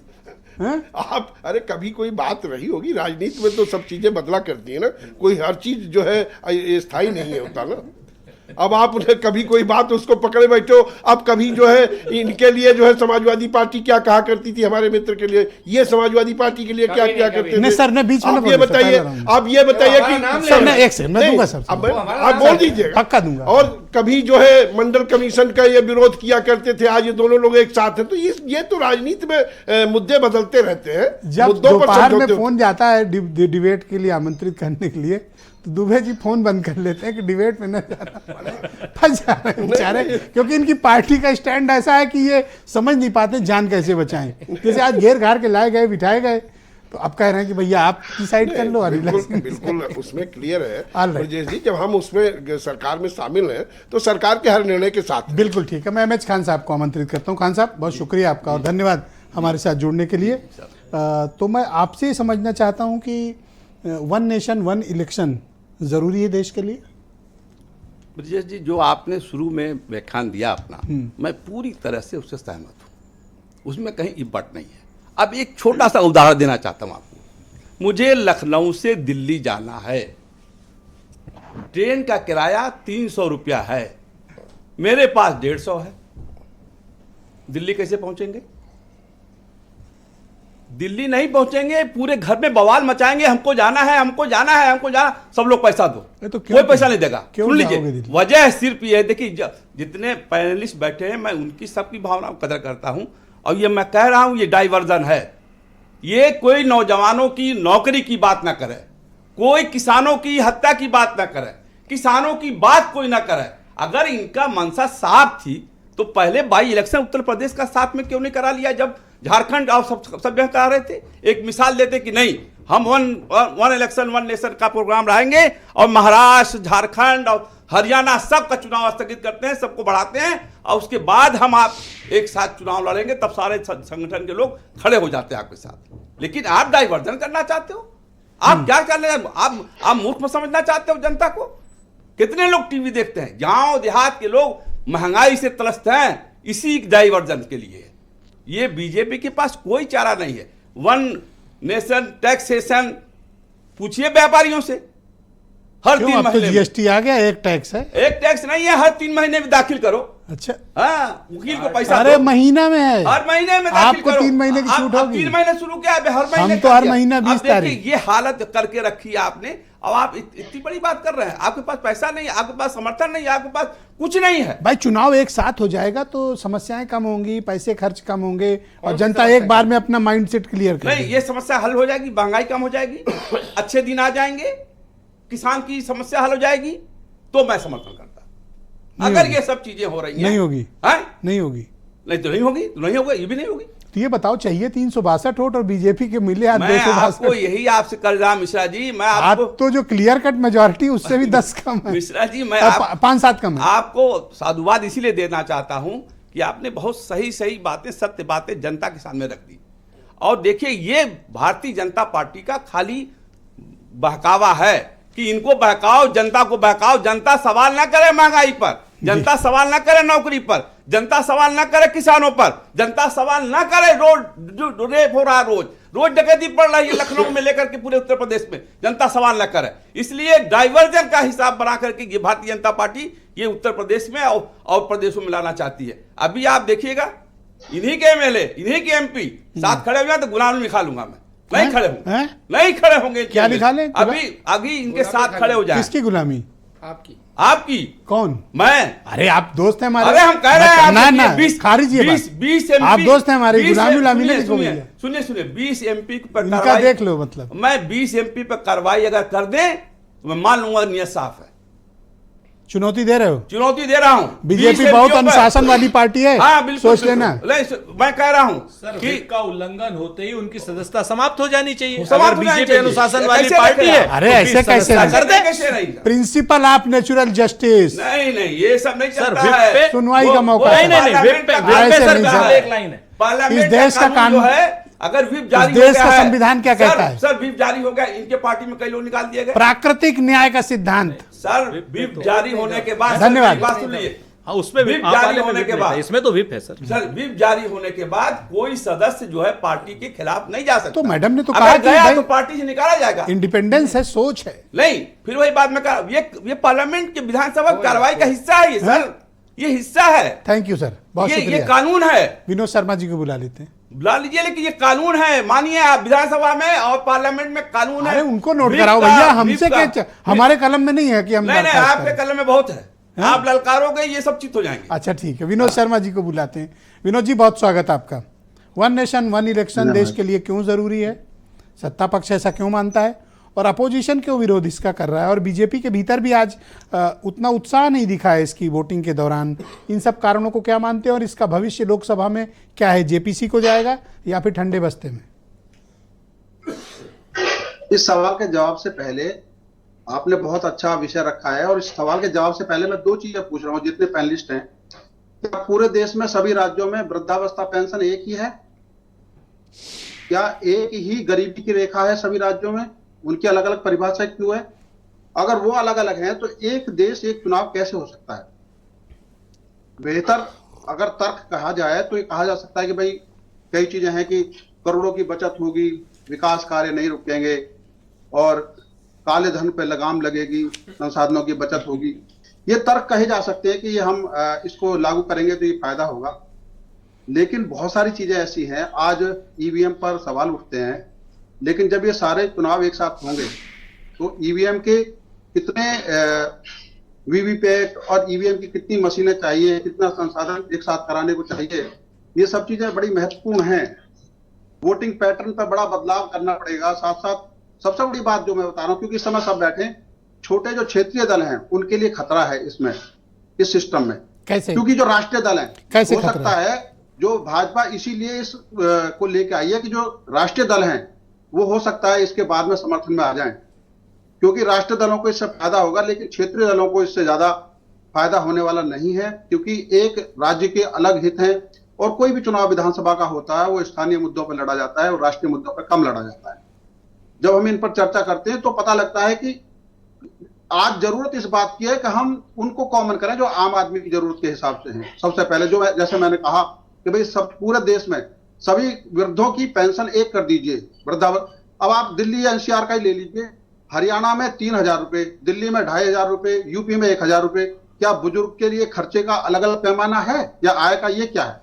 हैं? आप अरे कभी कोई बात रही होगी, राजनीति में तो सब चीजें बदला करती है ना, कोई हर चीज जो है ये स्थायी नहीं है होता ना। अब आप उन्हें कभी कोई बात उसको पकड़े बैठे हो, अब कभी जो है इनके लिए जो है समाजवादी पार्टी क्या कहा करती थी हमारे मित्र के लिए, ये समाजवादी पार्टी के लिए क्या क्या करते थे। नहीं सर, ने बीच में आप ये बताइए, आप ये बताइए कि सर मैं एक सेकंड मैं दूंगा सर, आप बोल दीजिएगा, पक्का दूंगा। और कभी जो है मंडल कमीशन का ये विरोध किया करते थे, आज ये दोनों लोग एक साथ हैं। तो ये तो राजनीति में मुद्दे बदलते रहते हैं, जब मुद्दों पर दोपहर में समझौते फोन जाता है डिबेट के लिए आमंत्रित करने के लिए, तो दुबे जी फोन बंद कर लेते हैं कि डिबेट में न जाना पड़े, फंस जा रहे हैं बेचारे, क्योंकि इनकी पार्टी का स्टैंड ऐसा है कि ये समझ नहीं पाते जान कैसे बचाएं। जैसे आज घेर घार के लाए गए, बिठाए गए, तो अब कह रहे हैं कि भैया आप डिसाइड कर लो। बिल्कुल उसमें क्लियर है All right. ब्रजेश जी, जब हम उसमें सरकार में शामिल हैं तो सरकार के हर निर्णय के साथ। बिल्कुल ठीक है, मैं एमएच खान साहब को आमंत्रित करता हूँ। खान साहब बहुत शुक्रिया आपका और धन्यवाद हमारे साथ जुड़ने के लिए। तो मैं आपसे ये समझना चाहता हूँ कि वन नेशन वन इलेक्शन ज़रूरी है देश के लिए? ब्रजेश जी, जो आपने शुरू में व्याख्यान दिया अपना, मैं पूरी तरह से उससे सहमत हूँ, उसमें कहीं इब्बट नहीं है। अब एक छोटा सा उदाहरण देना चाहता हूँ आपको। मुझे लखनऊ से दिल्ली जाना है, ट्रेन का किराया 300 रुपया है, मेरे पास 150 है, दिल्ली कैसे पहुंचेंगे? दिल्ली नहीं पहुंचेंगे, पूरे घर में बवाल मचाएंगे, हमको जाना है, हमको जाना है, हमको जाना, सब लोग पैसा दो, तो क्यों कोई पैसा नहीं देगा। क्यों सुन जाओगे लीजिए, दिल्ली? वजह सिर्फ ये है, देखिए जितने पैनलिस्ट बैठे हैं मैं उनकी सबकी भावना कदर करता हूं, और ये मैं कह रहा हूं ये डाइवर्जन है। ये कोई नौजवानों की नौकरी की बात ना करे, कोई किसानों की हत्या की बात ना करे, किसानों की बात कोई ना करे। अगर इनका मनसा साफ थी तो पहले बाई इलेक्शन उत्तर प्रदेश का साथ में क्यों नहीं करा लिया, जब झारखंड और सब जगह करा रहे थे? एक मिसाल देते कि नहीं हम वन इलेक्शन वन नेशन का प्रोग्राम रहेंगे और महाराष्ट्र, झारखंड और हरियाणा सबका चुनाव स्थगित करते हैं, सबको बढ़ाते हैं, और उसके बाद हम आप एक साथ चुनाव लड़ेंगे, तब सारे संगठन के लोग खड़े हो जाते हैं आपके साथ। लेकिन आप डाइवर्जन करना चाहते हो, आप क्या करने, आप मूर्ख समझना चाहते हो जनता को। कितने लोग टीवी देखते हैं, गांव देहात के लोग महंगाई से त्रस्त हैं, इसी डाइवर्जन के लिए। ये बीजेपी के पास कोई चारा नहीं है। वन नेशन टैक्सेशन पूछिए व्यापारियों से, हर 3 अब तो महीने में। जीएसटी आ गया, एक टैक्स है। एक टैक्स नहीं है, हर 3 महीने में दाखिल करो। अच्छा, हाँ, वकील को पैसा अरे दो। महीना में है, हर महीने में दाखिल आपको करो। 3 महीने की आप- छूट आप होगी। 3 महीने शुरू किया है, हर महीने हम तो कर हर दिया। महीना अब 20 देखिए, तारीख। ये हालत करके रखी है आपने। अब आप इतनी बड़ी बात कर रहे हैं, आपके पास पैसा नहीं है, आपके पास समर्थन नहीं है, आपके पास कुछ नहीं है। भाई चुनाव एक साथ हो जाएगा तो समस्याएं कम होंगी, पैसे खर्च कम होंगे, और जनता एक बार में अपना माइंडसेट क्लियर कर नहीं, देगी। ये समस्या हल हो जाएगी, महंगाई कम हो जाएगी, अच्छे दिन आ जाएंगे, किसान की समस्या हल हो जाएगी, तो मैं समर्थन करता। अगर ये सब चीजें हो रही हैं, नहीं होगी, हैं? नहीं होगी, नहीं तो नहीं होगी, तो नहीं होगा, ये भी नहीं होगी। तो ये बताओ, चाहिए 362 वोट और बीजेपी के मिले आज मैं आपको 262। यही आपसे कर रहा मिश्रा जी, मैं आज आपको तो जो क्लियर कट मेजोरिटी उससे भी 10 कम है, मिश्रा जी, मैं 5-7 कम है। आपको साधुवाद इसीलिए देना चाहता हूं कि आपने बहुत सही सही बातें, सत्य बातें जनता के सामने रख दी। और देखिए, ये भारतीय जनता पार्टी का खाली बहकावा है कि इनको बहकाओ, जनता को बहकाओ। जनता सवाल ना करे महंगाई पर, जनता सवाल ना करे नौकरी पर, जनता सवाल ना करे किसानों पर, जनता सवाल ना करे रोड रेप हो रहा, रोज डकैती पड़ रही है लखनऊ में लेकर के पूरे उत्तर प्रदेश में, जनता सवाल ना करे। इसलिए डाइवर्जन का हिसाब बना करके ये भारतीय जनता पार्टी ये उत्तर प्रदेश में और प्रदेशों में लाना चाहती है। अभी आप देखिएगा, इन्हीं के एमएलए, इन्हीं के एमपी साथ खड़े हुए हैं, तो गुलाम लिखा लूंगा मैं। नहीं खड़े होंगे, हैं? नहीं खड़े होंगे। क्या लिखा लें? अभी इनके साथ खड़े हो जाए। किसकी गुलामी? आपकी। कौन? मैं। अरे आप दोस्त हैं हमारे। अरे हम कह रहे हैं ना, ना, 20 खारिज ये बात। 20 MP, आप दोस्त हैं हमारे, 20 गुलामी नहीं लिखो सुनिए, भैया। सुनिए 20 MP पर इनका कार्रवाई देख लो मतलब। मैं 20 MP पर कार्रवाई अगर कर दें तो मैं मान लूंगा नियत साफ है। चुनौती दे रहे हो? चुनौती दे रहा हूं। बीजेपी 20 बहुत एमपीओ पर- अनुशासन वाली पार्टी है, हाँ बिल्कुल सोच लेना। मैं कह रहा हूं सर कि व्हिप का उल्लंघन होते ही उनकी सदस्यता समाप्त हो जानी चाहिए। समाप्त अगर हो जानी बीजेपी चाहिए। अनुशासन वाली कैसे पार्टी रखेगा? है अरे तो ऐसे फिर कैसे सदस्यता नहीं? कर दे। कैसे नहीं? प्रिंसिपल ऑफ नेचुरल जस्टिस, नहीं नहीं ये सब नहीं सर चलता व्हिप है। पे सुनवाई वो- का मौका वो है। नहीं नहीं व्हिप पे ऐसे सर नहीं बिल्कुल चलता। एक लाइन है। पार्लियामेंट इस देश का कानून जो है, अगर व्हिप जारी इस हो देश गया का है- संविधान क्या सर- कहता है? सर व्हिप जारी हो गया, इनके पार्टी में कई लोग निकाल दिए गए। प्राकृतिक न्याय का सिद्धांत। सर व्हिप जारी होने के बाद धन्यवाद। सर, बात सुन लीजिए। हाँ उसमें व्हिप आप जारी वाले में होने व्हिप के नहीं बाद- था, इसमें तो व्हिप है सर। सर व्हिप जारी होने के बाद कोई सदस्य जो है पार्टी के खिलाफ नहीं जा सकता। तो मैडम ने तो अगर कहा कि गया भाई- तो पार्टी से निकाला जाएगा। इंडिपेंडेंस है, सोच है। नहीं फिर वही बात में कहा, ये पार्लियामेंट के विधानसभा कार्रवाई का हिस्सा है ये सर, ये हिस्सा है। थैंक यू सर, बहुत ये शुक्रिया। कानून है। विनोद शर्मा जी को बुला लेते हैं। बुला लीजिए, लेकिन ये कानून है, मानिए आप विधानसभा में और पार्लियामेंट में कानून है। अरे उनको नोट व्हिप कराओ का- भैया, व्हिप हमसे का- क्या, हमारे कलम में नहीं है कि हम नहीं नहीं दरखास्त आपके करें। कलम में बहुत है, आप ललकारोगे ये सब चीज हो जाएंगे। अच्छा ठीक है, विनोद शर्मा जी को बुलाते हैं। विनोद जी बहुत स्वागत आपका। वन नेशन वन इलेक्शन देश के लिए क्यों जरूरी है, सत्ता पक्ष ऐसा क्यों मानता है, और अपोजिशन क्यों विरोध इसका कर रहा है, और बीजेपी के भीतर भी आज उतना उत्साह नहीं दिखा है इसकी वोटिंग के दौरान, इन सब कारणों को क्या मानते हैं, और इसका भविष्य लोकसभा में क्या है, जेपीसी को जाएगा या फिर ठंडे बस्ते में? इस सवाल के जवाब से पहले आपने बहुत अच्छा विषय रखा है, और इस सवाल के जवाब से पहले मैं दो चीजें पूछ रहा हूँ जितने पैनलिस्ट हैं। क्या पूरे देश में सभी राज्यों में वृद्धावस्था पेंशन एक ही है? क्या एक ही गरीबी की रेखा है सभी राज्यों में? उनकी अलग अलग परिभाषा क्यों है? अगर वो अलग अलग हैं तो एक देश एक चुनाव कैसे हो सकता है? बेहतर अगर तर्क कहा जाए तो ये कहा जा सकता है कि भाई कई चीजें हैं कि करोड़ों की बचत होगी, विकास कार्य नहीं रुकेंगे, और काले धन पे लगाम लगेगी, संसाधनों की बचत होगी। ये तर्क कहे जा सकते हैं कि ये हम इसको लागू करेंगे तो ये फायदा होगा। लेकिन बहुत सारी चीजें ऐसी हैं, आज ईवीएम पर सवाल उठते हैं, लेकिन जब ये सारे चुनाव एक साथ होंगे तो ईवीएम के कितने वीवीपैट और ईवीएम की कितनी मशीनें चाहिए, कितना संसाधन एक साथ कराने को चाहिए, ये सब चीजें बड़ी महत्वपूर्ण हैं। वोटिंग पैटर्न पर बड़ा बदलाव करना पड़ेगा। साथ साथ सबसे बड़ी बात जो मैं बता रहा हूँ, क्योंकि इस समय सब बैठे, छोटे जो क्षेत्रीय दल हैं उनके लिए खतरा है इसमें, इस सिस्टम में। कैसे? क्योंकि जो राष्ट्रीय दल हैं कैसे हो खतरा सकता है जो भाजपा इसीलिए इस को लेके आई है कि जो राष्ट्रीय दल हैं वो हो सकता है इसके बाद में समर्थन में आ जाएं, क्योंकि राष्ट्रीय दलों को इससे फायदा होगा, लेकिन क्षेत्रीय दलों को इससे ज्यादा फायदा होने वाला नहीं है, क्योंकि एक राज्य के अलग हित हैं, और कोई भी चुनाव विधानसभा का होता है वो स्थानीय मुद्दों पर लड़ा जाता है और राष्ट्रीय मुद्दों पर कम लड़ा जाता है। जब हम इन पर चर्चा करते हैं तो पता लगता है कि आज जरूरत इस बात की है कि हम उनको कॉमन करें जो आम आदमी की जरूरत के हिसाब से हैं। सबसे पहले जो जैसे मैंने कहा कि भाई सब पूरे देश में सभी वृद्धों की पेंशन एक कर दीजिए, वृद्धावस्था। अब आप दिल्ली या एनसीआर का ही ले लीजिए, हरियाणा में 3,000 रुपए, दिल्ली में 2,500 रुपए, यूपी में 1,000 रुपए। क्या बुजुर्ग के लिए खर्चे का अलग अलग पैमाना है या आय का? ये क्या है?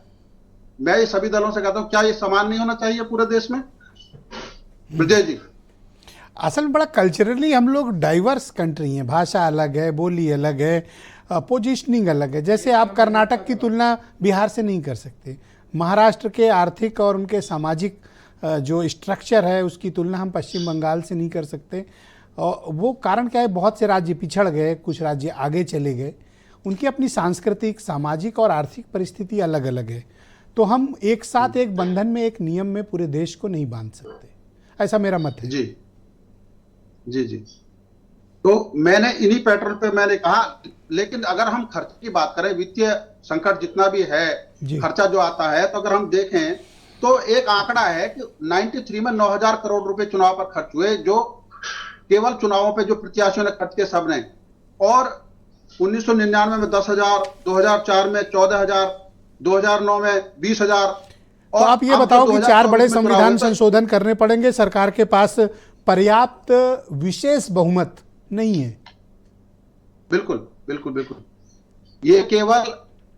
मैं ये सभी दलों से कहता हूं, क्या ये समान नहीं होना चाहिए पूरे देश में? विजय जी, असल में बड़ा कल्चरली हम लोग डाइवर्स कंट्री हैं, भाषा अलग है, बोली अलग है, पोजिशनिंग अलग है। जैसे आप कर्नाटक की तुलना बिहार से नहीं कर सकते, महाराष्ट्र के आर्थिक और उनके सामाजिक जो स्ट्रक्चर है उसकी तुलना हम पश्चिम बंगाल से नहीं कर सकते। और वो कारण क्या है, बहुत से राज्य पिछड़ गए, कुछ राज्य आगे चले गए, उनकी अपनी सांस्कृतिक, सामाजिक और आर्थिक परिस्थिति अलग अलग है। तो हम एक साथ एक बंधन में, एक नियम में पूरे देश को नहीं बांध सकते, ऐसा मेरा मत है। जी जी जी। तो मैंने इन्हीं पैटर्न पे मैंने कहा, लेकिन अगर हम खर्च की बात करें, वित्तीय संकट जितना भी है, खर्चा जो आता है, तो अगर हम देखें तो एक आंकड़ा है कि 93 में 9,000 करोड़ रुपए चुनाव पर खर्च हुए, जो केवल चुनावों पे जो प्रत्याशियों ने खर्च किए सबने, और 1999 में 10,000, 2004 में 14,000, 2009 में 20,000। तो आप ये बताओ कि 4 बड़े संविधान संशोधन करने पड़ेंगे, सरकार के पास पर्याप्त विशेष बहुमत नहीं है। बिल्कुल बिल्कुल बिल्कुल, ये केवल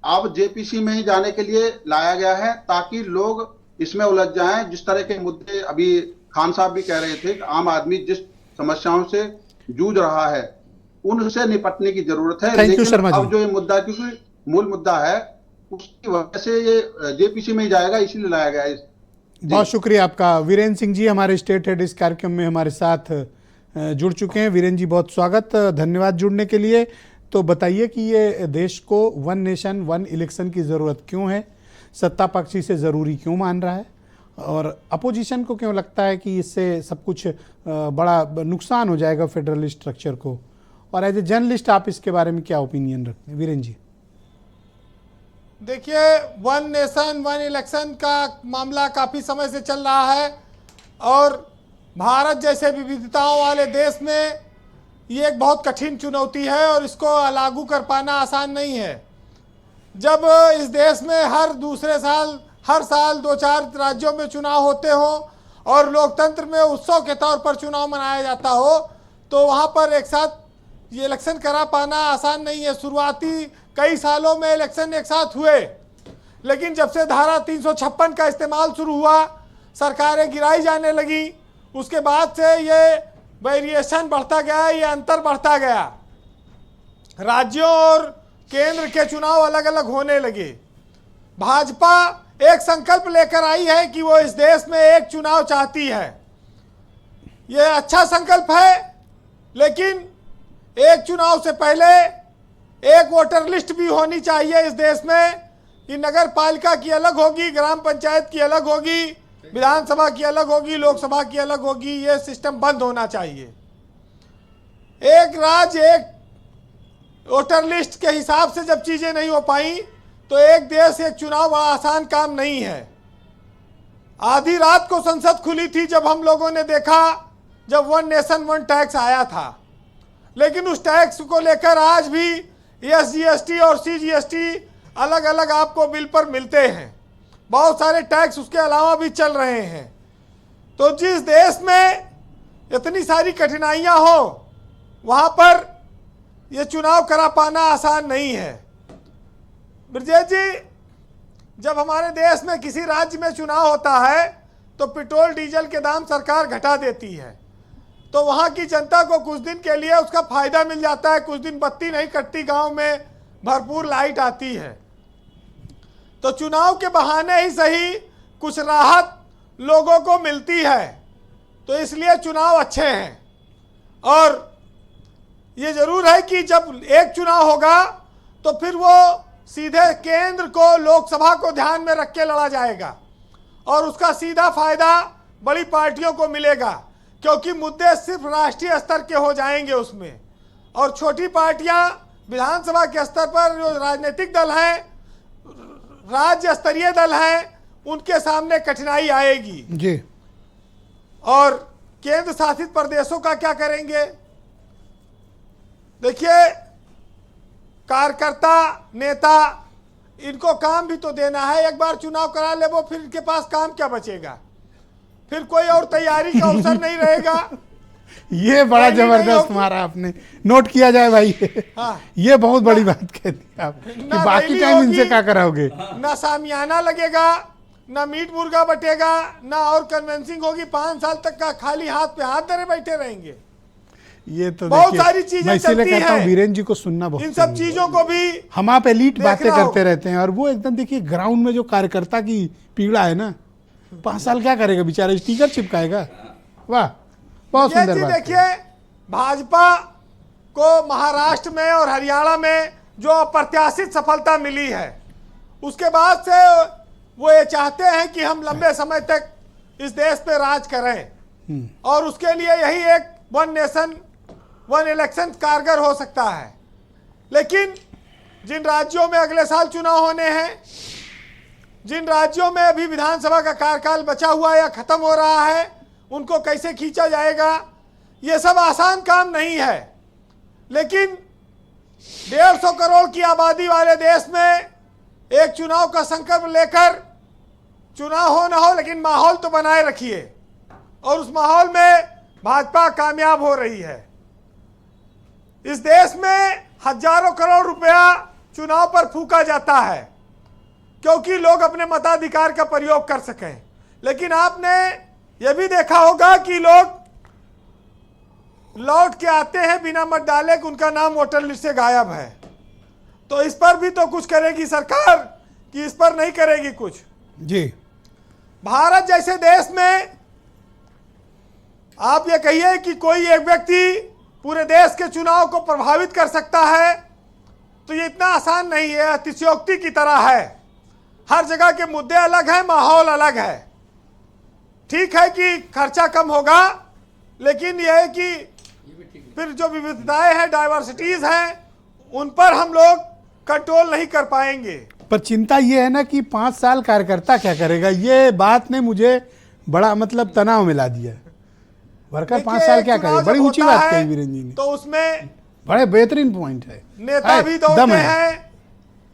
अब जेपीसी में ही जाने के लिए लाया गया है ताकि लोग इसमें उलझ जाएं। जिस तरह के मुद्दे अभी खान साहब भी कह रहे थे कि आम आदमी जिस समस्याओं से जूझ रहा है उनसे निपटने की जरूरत है, लेकिन अब जो ये मुद्दा, क्योंकि मूल मुद्दा है, उसकी वजह से ये जेपीसी में ही जाएगा, इसीलिए लाया गया है। बहुत शुक्रिया आपका। वीरेंद्र सिंह जी हमारे स्टेट हेड इस कार्यक्रम में हमारे साथ जुड़ चुके हैं। वीरेंद्र जी बहुत स्वागत, धन्यवाद जुड़ने के लिए। तो बताइए कि ये देश को वन नेशन वन इलेक्शन की ज़रूरत क्यों है, सत्ता पक्ष इसे ज़रूरी क्यों मान रहा है, और अपोजिशन को क्यों लगता है कि इससे सब कुछ बड़ा नुकसान हो जाएगा फेडरल स्ट्रक्चर को, और एज ए जर्नलिस्ट आप इसके बारे में क्या ओपिनियन रखते हैं वीरेंद्र जी? देखिए, वन नेशन वन इलेक्शन का मामला काफ़ी समय से चल रहा है और भारत जैसे विविधताओं वाले देश में ये एक बहुत कठिन चुनौती है और इसको लागू कर पाना आसान नहीं है। जब इस देश में हर साल 2-4 राज्यों में चुनाव होते हो और लोकतंत्र में उत्सव के तौर पर चुनाव मनाया जाता हो, तो वहाँ पर एक साथ ये इलेक्शन करा पाना आसान नहीं है। शुरुआती कई सालों में इलेक्शन एक साथ हुए, लेकिन जब से धारा 356 का इस्तेमाल शुरू हुआ, सरकारें गिराई जाने लगी, उसके बाद से ये वेरिएशन बढ़ता गया, ये अंतर बढ़ता गया। राज्यों और केंद्र के चुनाव अलग अलग होने लगे। भाजपा एक संकल्प लेकर आई है कि वो इस देश में एक चुनाव चाहती है। ये अच्छा संकल्प है, लेकिन एक चुनाव से पहले एक वोटर लिस्ट भी होनी चाहिए इस देश में कि नगर पालिका की अलग होगी, ग्राम पंचायत की अलग होगी, विधानसभा की अलग होगी, लोकसभा की अलग होगी। ये सिस्टम बंद होना चाहिए। एक राज्य एक वोटर लिस्ट के हिसाब से जब चीज़ें नहीं हो पाई तो एक देश एक चुनाव बड़ा आसान काम नहीं है। आधी रात को संसद खुली थी जब हम लोगों ने देखा जब वन नेशन वन टैक्स आया था, लेकिन उस टैक्स को लेकर आज भी SGST और CGST अलग अलग आपको बिल पर मिलते हैं। बहुत सारे टैक्स उसके अलावा भी चल रहे हैं। तो जिस देश में इतनी सारी कठिनाइयां हो, वहाँ पर यह चुनाव करा पाना आसान नहीं है। ब्रजेश जी, जब हमारे देश में किसी राज्य में चुनाव होता है तो पेट्रोल डीजल के दाम सरकार घटा देती है, तो वहाँ की जनता को कुछ दिन के लिए उसका फायदा मिल जाता है। कुछ दिन बत्ती नहीं कटती, गांव में भरपूर लाइट आती है। तो चुनाव के बहाने ही सही कुछ राहत लोगों को मिलती है, तो इसलिए चुनाव अच्छे हैं। और ये जरूर है कि जब एक चुनाव होगा तो फिर वो सीधे केंद्र को, लोकसभा को ध्यान में रख के लड़ा जाएगा और उसका सीधा फायदा बड़ी पार्टियों को मिलेगा, क्योंकि मुद्दे सिर्फ राष्ट्रीय स्तर के हो जाएंगे उसमें, और छोटी पार्टियां विधानसभा के स्तर पर जो राजनीतिक दल हैं, राज्य स्तरीय दल हैं, उनके सामने कठिनाई आएगी जी। और केंद्र शासित प्रदेशों का क्या करेंगे? देखिए, कार्यकर्ता नेता इनको काम भी तो देना है। एक बार चुनाव करा ले वो, फिर इनके पास काम क्या बचेगा? फिर कोई और तैयारी का अवसर नहीं रहेगा। ये बड़ा जबरदस्त मारा आपने, नोट किया जाए भाई। हाँ। ये बहुत बड़ी बात कह दी आप कि बाकी टाइम इनसे क्या कराओगे? ना सामियाना लगेगा, ना मीट मुर्गा बटेगा, ना और कन्वेंसिंग होगी। 5 साल तक का खाली हाथ पे हाथ धरे बैठे रहेंगे। ये तो बहुत सारी चीजें चलती हैं। वीरेंद्र जी को सुनना बहुत, इन सब चीजों को भी हम आप एलीट बातें करते रहते हैं, और वो एकदम देखिए ग्राउंड में जो कार्यकर्ता की पीड़ा है ना, 5 साल क्या करेगा बेचारा, स्टिकर चिपकाएगा। वाह, बहुत सुंदर बात। देखिए, भाजपा को महाराष्ट्र में और हरियाणा में जो अप्रत्याशित सफलता मिली है, उसके बाद से वो ये चाहते हैं कि हम लंबे समय तक इस देश पे राज करें, और उसके लिए यही एक वन नेशन वन इलेक्शन कारगर हो सकता है। लेकिन जिन राज्यों में अगले साल चुनाव होने हैं, जिन राज्यों में अभी विधानसभा का कार्यकाल बचा हुआ या खत्म हो रहा है, उनको कैसे खींचा जाएगा, ये सब आसान काम नहीं है। लेकिन 150 करोड़ की आबादी वाले देश में एक चुनाव का संकल्प लेकर, चुनाव हो ना हो लेकिन माहौल तो बनाए रखिए, और उस माहौल में भाजपा कामयाब हो रही है। इस देश में हजारों करोड़ रुपया चुनाव पर फूका जाता है क्योंकि लोग अपने मताधिकार का प्रयोग कर सकें। लेकिन आपने यह भी देखा होगा कि लोग लौट के आते हैं बिना मत डाले कि उनका नाम वोटर लिस्ट से गायब है। तो इस पर भी तो कुछ करेगी सरकार कि इस पर नहीं करेगी कुछ? जी। भारत जैसे देश में आप ये कहिए कि कोई एक व्यक्ति पूरे देश के चुनाव को प्रभावित कर सकता है, तो ये इतना आसान नहीं है, अतिशयोक्ति की तरह है। हर जगह के मुद्दे अलग हैं, माहौल अलग है। ठीक है कि खर्चा कम होगा, लेकिन यह है कि फिर जो विविधताएं हैं, डाइवर्सिटीज हैं, उन पर हम लोग कंट्रोल नहीं कर पाएंगे। पर चिंता ये है ना कि 5 साल कार्यकर्ता क्या करेगा, ये बात ने मुझे बड़ा मतलब तनाव में ला दिया। वर्कर 5 साल क्या करे, बड़ी ऊंची बात कही वीरेंद्र जी ने, तो उसमें बड़े बेहतरीन पॉइंट है। नेता भी दौड़ते हैं,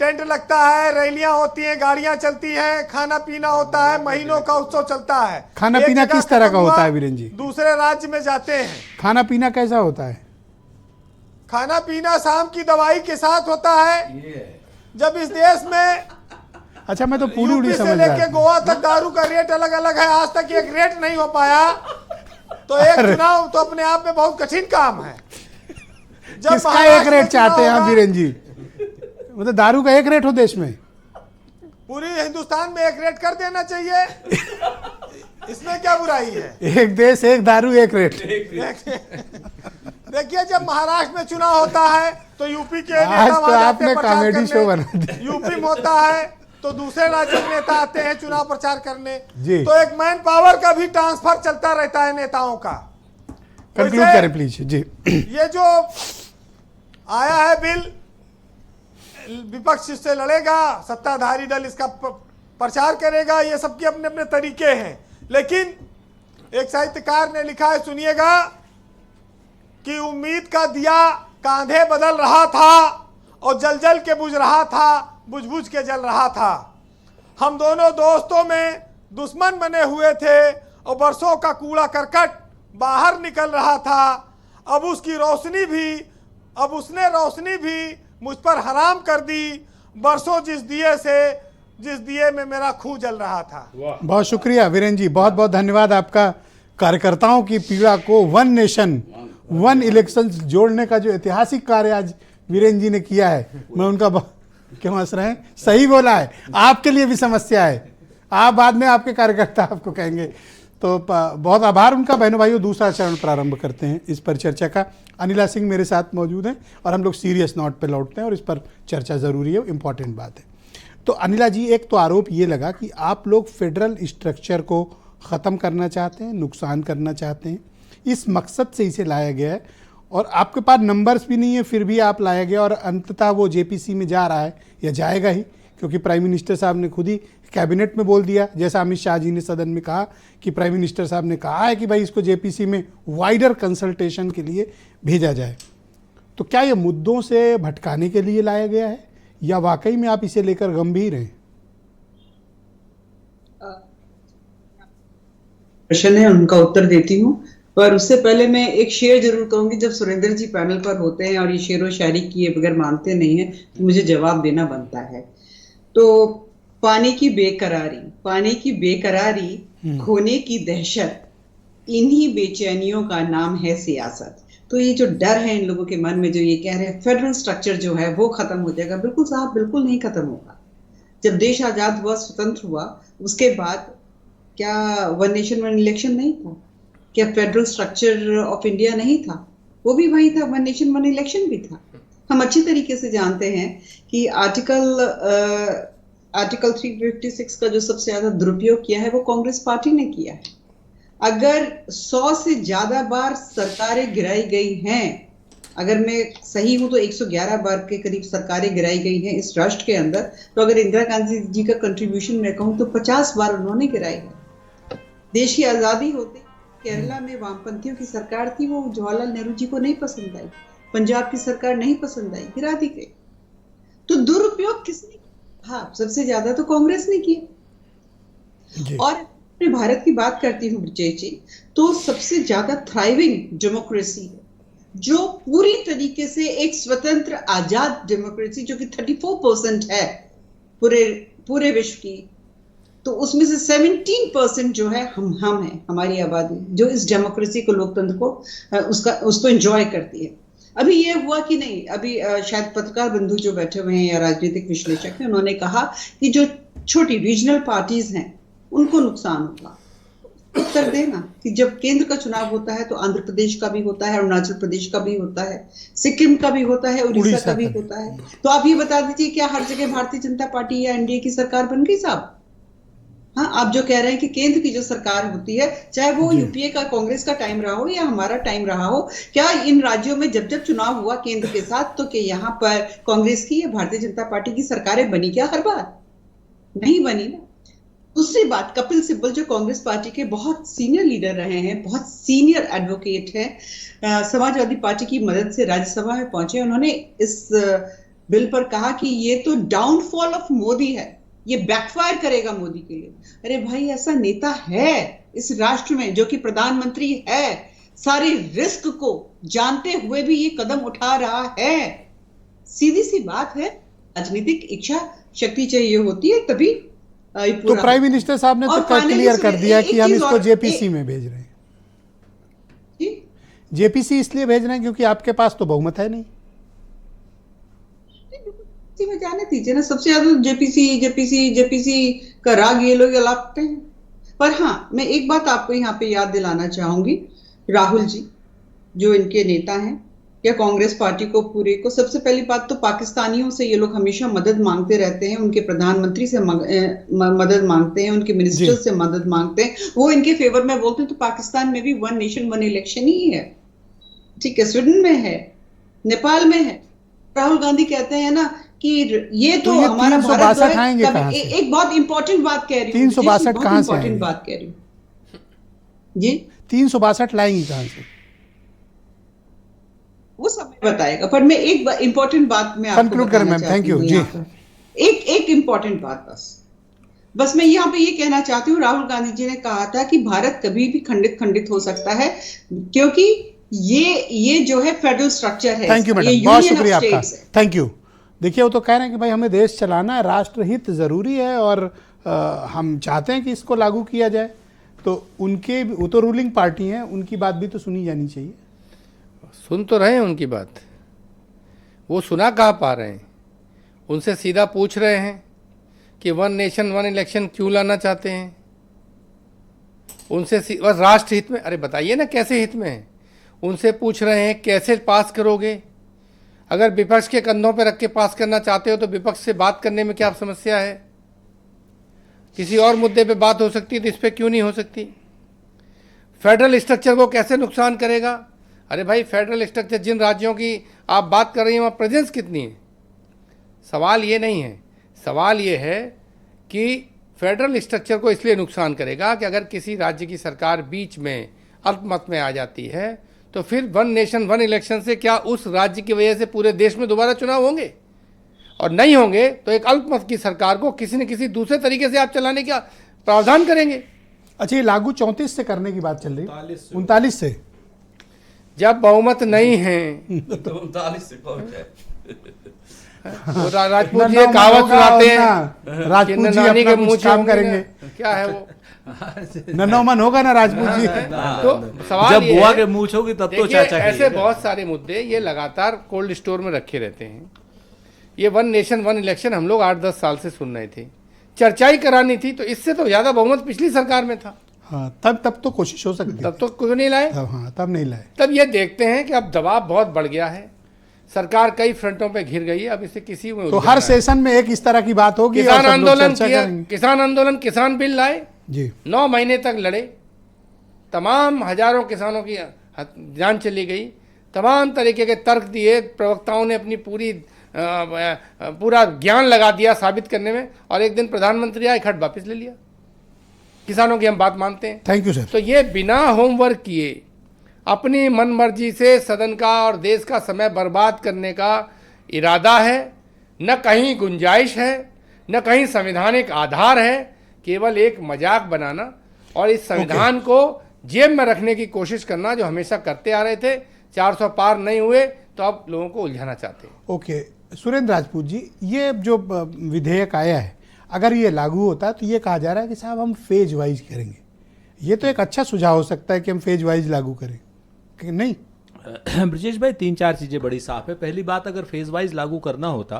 टेंट लगता है, रैलियां होती हैं, गाड़ियां चलती हैं, खाना पीना होता है, महीनों का उत्सव चलता है। खाना पीना किस तरह का होता है वीरेंद्र जी? दूसरे राज्य में जाते हैं। खाना पीना कैसा होता है? खाना पीना शाम की दवाई के साथ होता है। जब इस देश में अच्छा, मैं तो पूरी यूपी से समझ रहा लेके था। गोवा तक दारू का रेट अलग अलग है, आज तक एक रेट नहीं हो पाया, तो एक चुनाव तो अपने आप में बहुत कठिन काम है। जब किसका एक रेट चाहते हैं आप वीरेंद्र जी? मतलब दारू का एक रेट हो देश में? पूरी हिंदुस्तान में एक रेट कर देना चाहिए, इसमें क्या बुराई है? एक देश, एक दारू, एक रेट। देखिए, जब महाराष्ट्र में चुनाव होता है तो यूपी के आज नेता तो वहां जाते आपने हैं प्रचार कॉमेडी शो बना करने। दिया। यूपी में होता है तो दूसरे राज्य के नेता आते हैं चुनाव प्रचार करने। जी। तो एक मैन पावर का भी ट्रांसफर चलता रहता है नेताओं का। कंक्लूड करें प्लीज जी। ये जो आया है बिल, विपक्ष इससे लड़ेगा, सत्ताधारी दल इसका प्रचार करेगा, ये सबके अपने अपने तरीके हैं। लेकिन एक साहित्यकार ने लिखा है, सुनिएगा, कि उम्मीद का दिया कांधे बदल रहा था और जल जल के बुझ रहा था, बुझ बुझ के जल रहा था। हम दोनों दोस्तों में दुश्मन बने हुए थे और बरसों का कूड़ा करकट बाहर निकल रहा था। अब उसकी रोशनी भी, अब उसने रोशनी भी मुझ पर हराम कर दी। बरसों जिस दिए में मेरा खून जल रहा था। बहुत शुक्रिया वीरेंद्र जी, बहुत बहुत धन्यवाद आपका। कार्यकर्ताओं की पीड़ा को वन नेशन वन इलेक्शन जोड़ने का जो ऐतिहासिक कार्य आज वीरेंद्र जी ने किया है, मैं उनका क्यों हंस रहे हैं? सही बोला है, आपके लिए भी समस्या है, आप बाद में आपके कार्यकर्ता आपको कहेंगे। तो बहुत आभार उनका। बहनों भाइयों, दूसरा चरण प्रारंभ करते हैं इस पर चर्चा का। अनिला सिंह मेरे साथ मौजूद हैं और हम लोग सीरियस नोट पे लौटते हैं और इस पर चर्चा ज़रूरी है, इम्पॉर्टेंट बात है। तो अनिला जी, एक तो आरोप ये लगा कि आप लोग फेडरल स्ट्रक्चर को ख़त्म करना चाहते हैं, नुकसान करना चाहते हैं, इस मकसद से इसे लाया गया है और आपके पास नंबर्स भी नहीं है, फिर भी आप लाया गया और अंततः वो जेपीसी में जा रहा है या जाएगा ही, क्योंकि प्राइम मिनिस्टर साहब ने खुद ही कैबिनेट में बोल दिया, जैसा अमित शाह जी ने सदन में कहा कि प्राइम मिनिस्टर साहब ने कहा है कि भाई इसको जेपीसी में वाइडर कंसल्टेशन के लिए भेजा जाए। तो क्या ये मुद्दों से भटकाने के लिए लाया गया है या वाकई में आप इसे लेकर गंभीर हैं? प्रश्न है, उनका उत्तर देती हूँ, पर उससे पहले मैं एक शेर जरूर कहूंगी। जब सुरेंद्र जी पैनल पर होते हैं और ये शेर व शायरी किए बगैर मानते नहीं है तो मुझे जवाब देना बनता है। तो पानी की बेकरारी, खोने की दहशत, इन्हीं बेचैनियों का नाम है सियासत। तो ये जो डर है इन लोगों के मन में, जो ये कह रहे हैं फेडरल स्ट्रक्चर जो है वो खत्म हो जाएगा, बिल्कुल साहब, बिल्कुल नहीं खत्म होगा। जब देश आजाद हुआ, स्वतंत्र हुआ, उसके बाद क्या वन नेशन वन इलेक्शन नहीं था? क्या फेडरल स्ट्रक्चर ऑफ इंडिया नहीं था? वो भी वही था, वन नेशन वन इलेक्शन भी था। हम अच्छी तरीके से जानते हैं कि आर्टिकल 356 का जो सबसे ज्यादा दुरुपयोग किया है वो कांग्रेस पार्टी ने किया है। अगर 100 से ज्यादा बार सरकारें गिराई गई हैं, अगर मैं सही हूं तो 111 बार के करीब सरकारें गिराई गई हैं इस राष्ट्र के अंदर, तो अगर इंदिरा गांधी जी का कंट्रीब्यूशन मैं कहूं तो 50 बार उन्होंने गिराई है। देश की आजादी होते केरला में वामपंथियों की सरकार थी, वो जवाहरलाल नेहरू जी को नहीं पसंद आई, पंजाब की सरकार नहीं पसंद आई, गिरा दी गई। तो दुरुपयोग किसने किया? हाँ, सबसे ज्यादा तो कांग्रेस ने किया। और अपने भारत की बात करती हूँ ब्रजेश जी, तो सबसे ज्यादा थ्राइविंग डेमोक्रेसी है, जो पूरी तरीके से एक स्वतंत्र आजाद डेमोक्रेसी, जो कि 34% है पूरे विश्व की, तो उसमें से 17% जो है हम हैं, हमारी आबादी जो इस डेमोक्रेसी को, लोकतंत्र को उसको एंजॉय करती है। अभी ये हुआ कि नहीं, अभी शायद पत्रकार बंधु जो बैठे हुए हैं या राजनीतिक विश्लेषक हैं, उन्होंने कहा कि जो छोटी रीजनल पार्टीज हैं उनको नुकसान होगा। उत्तर देना कि जब केंद्र का चुनाव होता है तो आंध्र प्रदेश का भी होता है, अरुणाचल प्रदेश का भी होता है, सिक्किम का भी होता है, उड़ीसा का भी होता है। तो आप ये बता दीजिए क्या हर जगह भारतीय जनता पार्टी या एनडीए की सरकार बन गई साहब? हाँ, आप जो कह रहे हैं कि केंद्र की जो सरकार होती है, चाहे वो यूपीए का कांग्रेस का टाइम रहा हो या हमारा टाइम रहा हो, क्या इन राज्यों में जब जब चुनाव हुआ केंद्र के साथ तो क्या यहाँ पर कांग्रेस की या भारतीय जनता पार्टी की सरकारें बनी क्या हर बार? नहीं बनी ना। दूसरी बात, कपिल सिब्बल जो कांग्रेस पार्टी के बहुत सीनियर लीडर रहे हैं, बहुत सीनियर एडवोकेट हैं, समाजवादी पार्टी की मदद से राज्यसभा में पहुंचे, उन्होंने इस बिल पर कहा कि ये तो डाउनफॉल ऑफ मोदी है, ये बैकफायर करेगा मोदी के लिए। अरे भाई, ऐसा नेता है इस राष्ट्र में जो कि प्रधानमंत्री है, सारे रिस्क को जानते हुए भी ये कदम उठा रहा है। सीधी सी बात है, राजनीतिक इच्छा शक्ति चाहिए होती है तभी तो प्राइम मिनिस्टर साहब ने तो क्लियर कर दिया कि हम इसको जेपीसी में भेज रहे हैं। जेपीसी इसलिए भेज रहे हैं क्योंकि आपके पास तो बहुमत है नहीं। में जाने दीजिए ना, सबसे ज्यादा जेपीसी जेपीसी जेपीसी का राग ये लोग अलापते हैं। पर हाँ, मैं एक बात आपको यहाँ पे याद दिलाना चाहूंगी, राहुल जी जो इनके नेता हैं या कांग्रेस पार्टी को पूरे को, सबसे पहली बात तो पाकिस्तानियों से ये लोग हमेशा मदद मांगते रहते हैं, उनके प्रधानमंत्री से मदद मांगते हैं, उनके मिनिस्टर से मदद मांगते हैं, वो इनके फेवर में बोलते हैं। तो पाकिस्तान में भी वन नेशन वन इलेक्शन ही है, ठीक है, स्वीडन में है, नेपाल में है। राहुल गांधी कहते हैं ना कि ये तो हमारा भारत जो है, एक बहुत इंपॉर्टेंट बात कह रही हूँ, 362 कहां से इंपॉर्टेंट बात कह रही हूँ जी, 362 लाएंगी कहां से वो समय बताएगा। पर मैं एक इंपॉर्टेंट बात में आपको बताना चाहती हूँ, एक इंपॉर्टेंट बात बस मैं यहाँ पे ये कहना चाहती हूँ, राहुल गांधी जी ने कहा था कि भारत कभी भी खंडित हो सकता है क्योंकि ये जो है फेडरल स्ट्रक्चर है। थैंक यू मैडम, बहुत शुक्रिया आपका, थैंक यू। देखिए, वो तो कह रहे हैं कि भाई हमें देश चलाना है, राष्ट्रहित जरूरी है और हम चाहते हैं कि इसको लागू किया जाए। तो उनके, वो तो रूलिंग पार्टी हैं, उनकी बात भी तो सुनी जानी चाहिए। सुन तो रहे हैं उनकी बात, वो सुना कहाँ पा रहे हैं। उनसे सीधा पूछ रहे हैं कि वन नेशन वन इलेक्शन क्यों लाना चाहते हैं। उनसे बस राष्ट्र हित में, अरे बताइए ना कैसे हित में है। उनसे पूछ रहे हैं कैसे पास करोगे। अगर विपक्ष के कंधों पर रख के पास करना चाहते हो तो विपक्ष से बात करने में क्या समस्या है? किसी और मुद्दे पे बात हो सकती है तो इस पर क्यों नहीं हो सकती? फेडरल स्ट्रक्चर को कैसे नुकसान करेगा? अरे भाई, फेडरल स्ट्रक्चर जिन राज्यों की आप बात कर रही हैं वहाँ प्रेजेंस कितनी है? सवाल ये नहीं है, सवाल ये है कि फेडरल स्ट्रक्चर को इसलिए नुकसान करेगा कि अगर किसी राज्य की सरकार बीच में अल्पमत में आ जाती है तो फिर वन नेशन वन इलेक्शन से क्या उस राज्य की वजह से पूरे देश में दोबारा चुनाव होंगे? और नहीं होंगे तो एक अल्पमत की सरकार को किसी न किसी दूसरे तरीके से आप चलाने का प्रावधान करेंगे। अच्छा, ये लागू 34 से करने की बात चल रही है, 39 से। जब बहुमत नहीं है तो 39 से पहुंचे। राजपूत जी कहावत सुनाते हैं, राजपूत जी अपना कुछ काम करेंगे, क्या है वो? ननोमन होगा ना राजपूत जी। तो सवाल जब बुआ के मूछ होगी तब तो चाचा की। ऐसे बहुत सारे मुद्दे ये लगातार कोल्ड स्टोर में रखे रहते हैं। ये वन नेशन वन इलेक्शन हम लोग 8-10 साल से सुन रहे थे, चर्चा ही करानी थी। तो इससे तो ज्यादा बहुमत पिछली सरकार में था। हाँ, तब तो कोशिश हो सकती, तब तो क्यों नहीं लाए? तब नहीं लाए। तब ये देखते हैं कि अब दबाव बहुत बढ़ गया है, सरकार कई फ्रंटों पे घिर गई है, अब इसे किसी में तो हर सेशन में एक इस तरह की बात होगी। किसान आंदोलन किया, किसान आंदोलन, किसान बिल लाए जी, 9 महीने तक लड़े, तमाम हजारों किसानों की जान चली गई, तमाम तरीके के तर्क दिए, प्रवक्ताओं ने अपनी पूरा ज्ञान लगा दिया साबित करने में, और एक दिन प्रधानमंत्री आए, खट वापस ले लिया। किसानों की हम बात मानते हैं। Thank you sir. तो ये बिना होमवर्क किए अपनी मनमर्जी से सदन का और देश का समय बर्बाद करने का इरादा है। न कहीं गुंजाइश है, न कहीं संवैधानिक आधार है, केवल एक मजाक बनाना और इस संविधान को जेब में रखने की कोशिश करना, जो हमेशा करते आ रहे थे। 400 पार नहीं हुए तो अब लोगों को उलझाना चाहते हैं। ओके, सुरेंद्र राजपूत जी, ये जो विधेयक आया है, अगर ये लागू होता है तो ये कहा जा रहा है कि साहब हम फेज वाइज करेंगे। ये तो एक अच्छा सुझाव हो सकता है कि हम फेज वाइज लागू करें, कि नहीं? ब्रजेश भाई, 3-4 चीज़ें बड़ी साफ है। पहली बात, अगर फेज वाइज लागू करना होता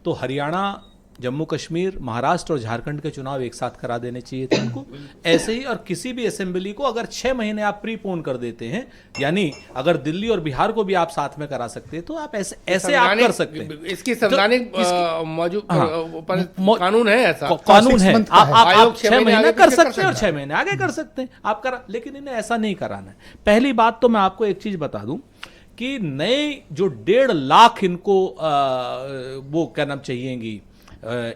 तो हरियाणा जम्मू कश्मीर, महाराष्ट्र और झारखंड के चुनाव एक साथ करा देने चाहिए थे उनको। ऐसे ही और किसी भी असेंबली को अगर 6 महीने आप प्रीपोन कर देते हैं, यानी अगर दिल्ली और बिहार को भी आप साथ में करा सकते हैं, तो आप ऐसे आप कर सकते हैं। इसकी संवैधानिक मौजूद कानून है, ऐसा कानून है, आप 6 महीने कर सकते हैं और हैं 6 महीने आगे कर सकते हैं आप करा, लेकिन इन्हें ऐसा नहीं कराना है। पहली बात तो मैं आपको एक चीज बता दूं कि नए जो 1.5 लाख इनको वो क्या नाम चाहिएगी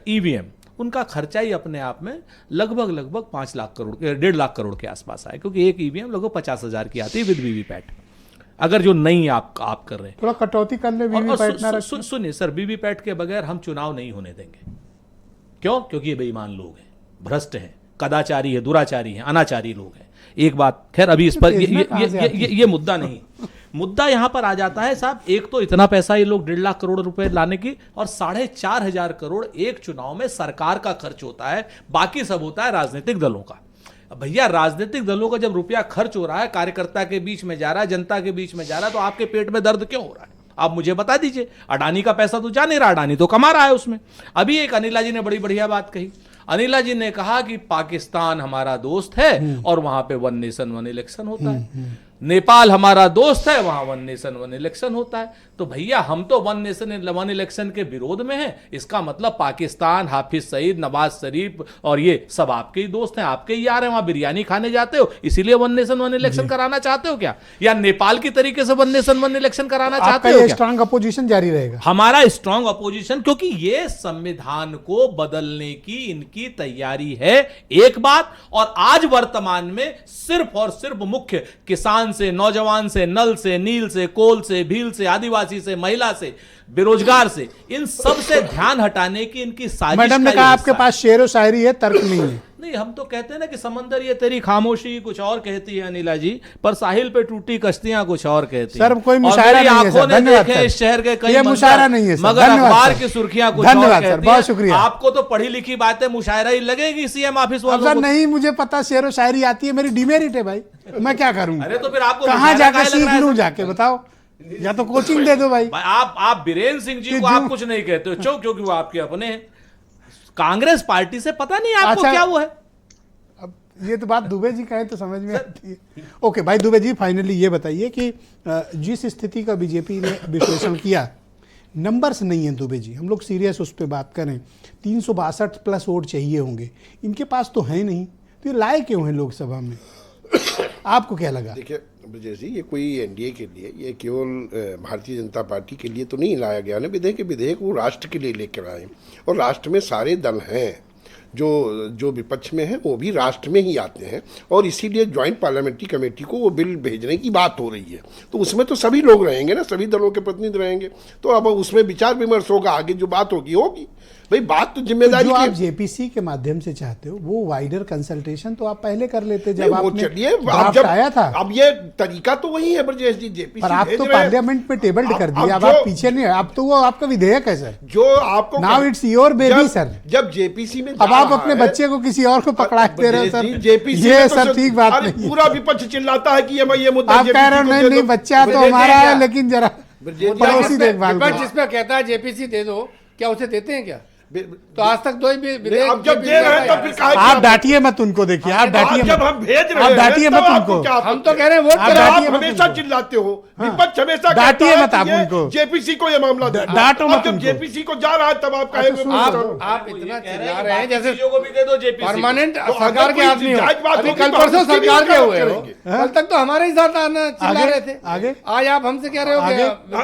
ईवीएम, उनका खर्चा ही अपने आप में लगभग 5 लाख करोड़ 1.5 लाख करोड़ के आसपास आए, क्योंकि एक ईवीएम लगभग 50,000 की आती है विद वीवीपैट, अगर जो नई आप कर रहे हैं। थोड़ा कटौती कर ले वीवीपैट ना रखें। सुनिए सर, वीवीपैट के बगैर हम चुनाव नहीं होने देंगे। क्यों? क्योंकि ये बेईमान लोग हैं, भ्रष्ट हैं, कदाचारी है, दुराचारी है, अनाचारी लोग हैं। एक बात, खैर अभी इस पर ये मुद्दा नहीं, मुद्दा यहां पर आ जाता है साहब, एक तो इतना पैसा ये लोग 1.5 लाख करोड़ रुपए लाने की, और 4,500 करोड़ एक चुनाव में सरकार का खर्च होता है, बाकी सब होता है राजनीतिक दलों का। भैया राजनीतिक दलों का जब रुपया खर्च हो रहा है, कार्यकर्ता के बीच में जा रहा है, जनता के बीच में जा रहा है, तो आपके पेट में दर्द क्यों हो रहा है? आप मुझे बता दीजिए। अडानी का पैसा तो जा नहीं रहा, अडानी तो कमा रहा है उसमें। अभी एक अनिला जी ने बड़ी बढ़िया बात कही। अनिला जी ने कहा कि पाकिस्तान हमारा दोस्त है और वहां पे 1 नेशन 1 इलेक्शन होता है। नेपाल हमारा दोस्त है, वहां 1 नेशन 1 इलेक्शन होता है। तो भैया हम तो 1 नेशन 1 इलेक्शन के विरोध में हैं। इसका मतलब पाकिस्तान, हाफिज सईद, नवाज शरीफ और ये सब आपके ही दोस्त हैं, आपके ही यार हैं। वहां बिरयानी खाने जाते हो, इसीलिए 1 नेशन 1 इलेक्शन कराना चाहते हो क्या? या नेपाल की तरीके से 1 नेशन 1 इलेक्शन कराना चाहते हो क्या? स्ट्रांग अपोजिशन जारी रहेगा हमारा स्ट्रांग अपोजिशन, क्योंकि ये संविधान को बदलने की इनकी तैयारी है, एक बात। और आज वर्तमान में सिर्फ और सिर्फ मुख्य किसान से, नौजवान से, नल से, नील से, कोल से, भील से, आदिवासी से, महिला से, बेरोजगार से, इन सब से ध्यान हटाने की इनकी साजिश। मैडम ने कहा आपके पास शेर व शायरी है, तर्क नहीं है। नहीं, हम तो कहते हैं ना कि समंदर ये तेरी खामोशी कुछ और कहती है अनिला जी, पर साहिल पे टूटी कश्तियां कुछ और कहती सर, कोई मुशायरा नहीं है सर, धन्यवाद सर। इस शहर के कई ये मुशायरा नहीं है सर, मगर अखबार की सुर्खियां कुछ और कहती हैं। बहुत शुक्रिया। आपको तो पढ़ी लिखी बातें मुशायरा ही लगेगी सीएम ऑफिस वालों सर को। नहीं, मुझे पता शेर व शायरी आती है, मेरी डिमेरिट है भाई, मैं क्या करूं? अरे तो फिर आपको कहां जाकर सीख लूं? जाके बताओ, या तो कोचिंग दे दो भाई। आप बीरेन सिंह जी को आप कुछ नहीं कहते हो क्योंकि वो आपके अपने हैं। कांग्रेस पार्टी से पता नहीं आपको क्या वो है। अब ये तो बात दुबे जी कहें तो समझ में आती है। ओके भाई दुबे जी, फाइनली ये बताइए कि जिस स्थिति का बीजेपी ने विश्लेषण किया, नंबर्स नहीं है दुबे जी, हम लोग सीरियस उस पर बात करें, 362 प्लस वोट चाहिए होंगे, इनके पास तो है नहीं, तो ये लाए क्यों हैं लोकसभा में? आपको क्या लगा? देखिए विजय जी, ये कोई एनडीए के लिए, ये केवल भारतीय जनता पार्टी के लिए तो नहीं लाया गया ना विधेयक वो राष्ट्र के लिए लेकर आए, और राष्ट्र में सारे दल हैं, जो विपक्ष में है वो भी राष्ट्र में ही आते हैं, और इसीलिए ज्वाइंट पार्लियामेंट्री कमेटी को वो बिल भेजने की बात हो रही है। तो उसमें तो सभी लोग रहेंगे ना, सभी दलों के प्रतिनिधि रहेंगे, तो अब उसमें विचार विमर्श होगा, आगे जो बात होगी भाई, बात तो जिम्मेदारी जो आप जेपीसी के माध्यम से चाहते हो, वो वाइडर कंसल्टेशन तो आप पहले कर लेते जब आपने ड्राफ्ट आया था। अब ये तरीका तो वही है ब्रजेश जी, जेपीसी पर आप तो पार्लियामेंट में टेबल्ड कर दिया, अब आप पीछे नहीं, अब तो वो आपका विधेयक है सर, जो आपको now it's your baby sir. जब जेपीसी में अब आप अपने बच्चे को किसी और को पकड़ा दे रहे हो सर, जेपीसी ये सर ठीक बात नहीं। पूरा विपक्ष चिल्लाता है कि ये मुद्दा आप कह रहे हो नहीं, बच्चा तो हमारा है, लेकिन जरा पड़ोसी देखभाल करो। जिसमें कहता है जेपीसी दे दो, क्या उसे देते हैं क्या? तो आज तक दो ही अब जब दे रहे हैं तब फिर आप डांटिए मत उनको, देखिए आप डांटिए जब हम भेज रहे हैं, आप डांटिए मत उनको, हम तो कह रहे हैं वोट करो। आप हमेशा चिल्लाते हो, विपक्ष हमेशा डांटिए मत आप उनको, जेपीसी को ये मामला डांटो मत जब जेपीसी को जा रहा है तब आप कहेंगे आप इतना चिल्ला रहे हैं जैसे परमानेंट सरकार के आदमी हो। अभी कल तो परसों सरकार के हुए हो, कल तक तो हमारे ही साथ आना चिल्ला रहे थे, आगे आज आप हमसे कह रहे हो।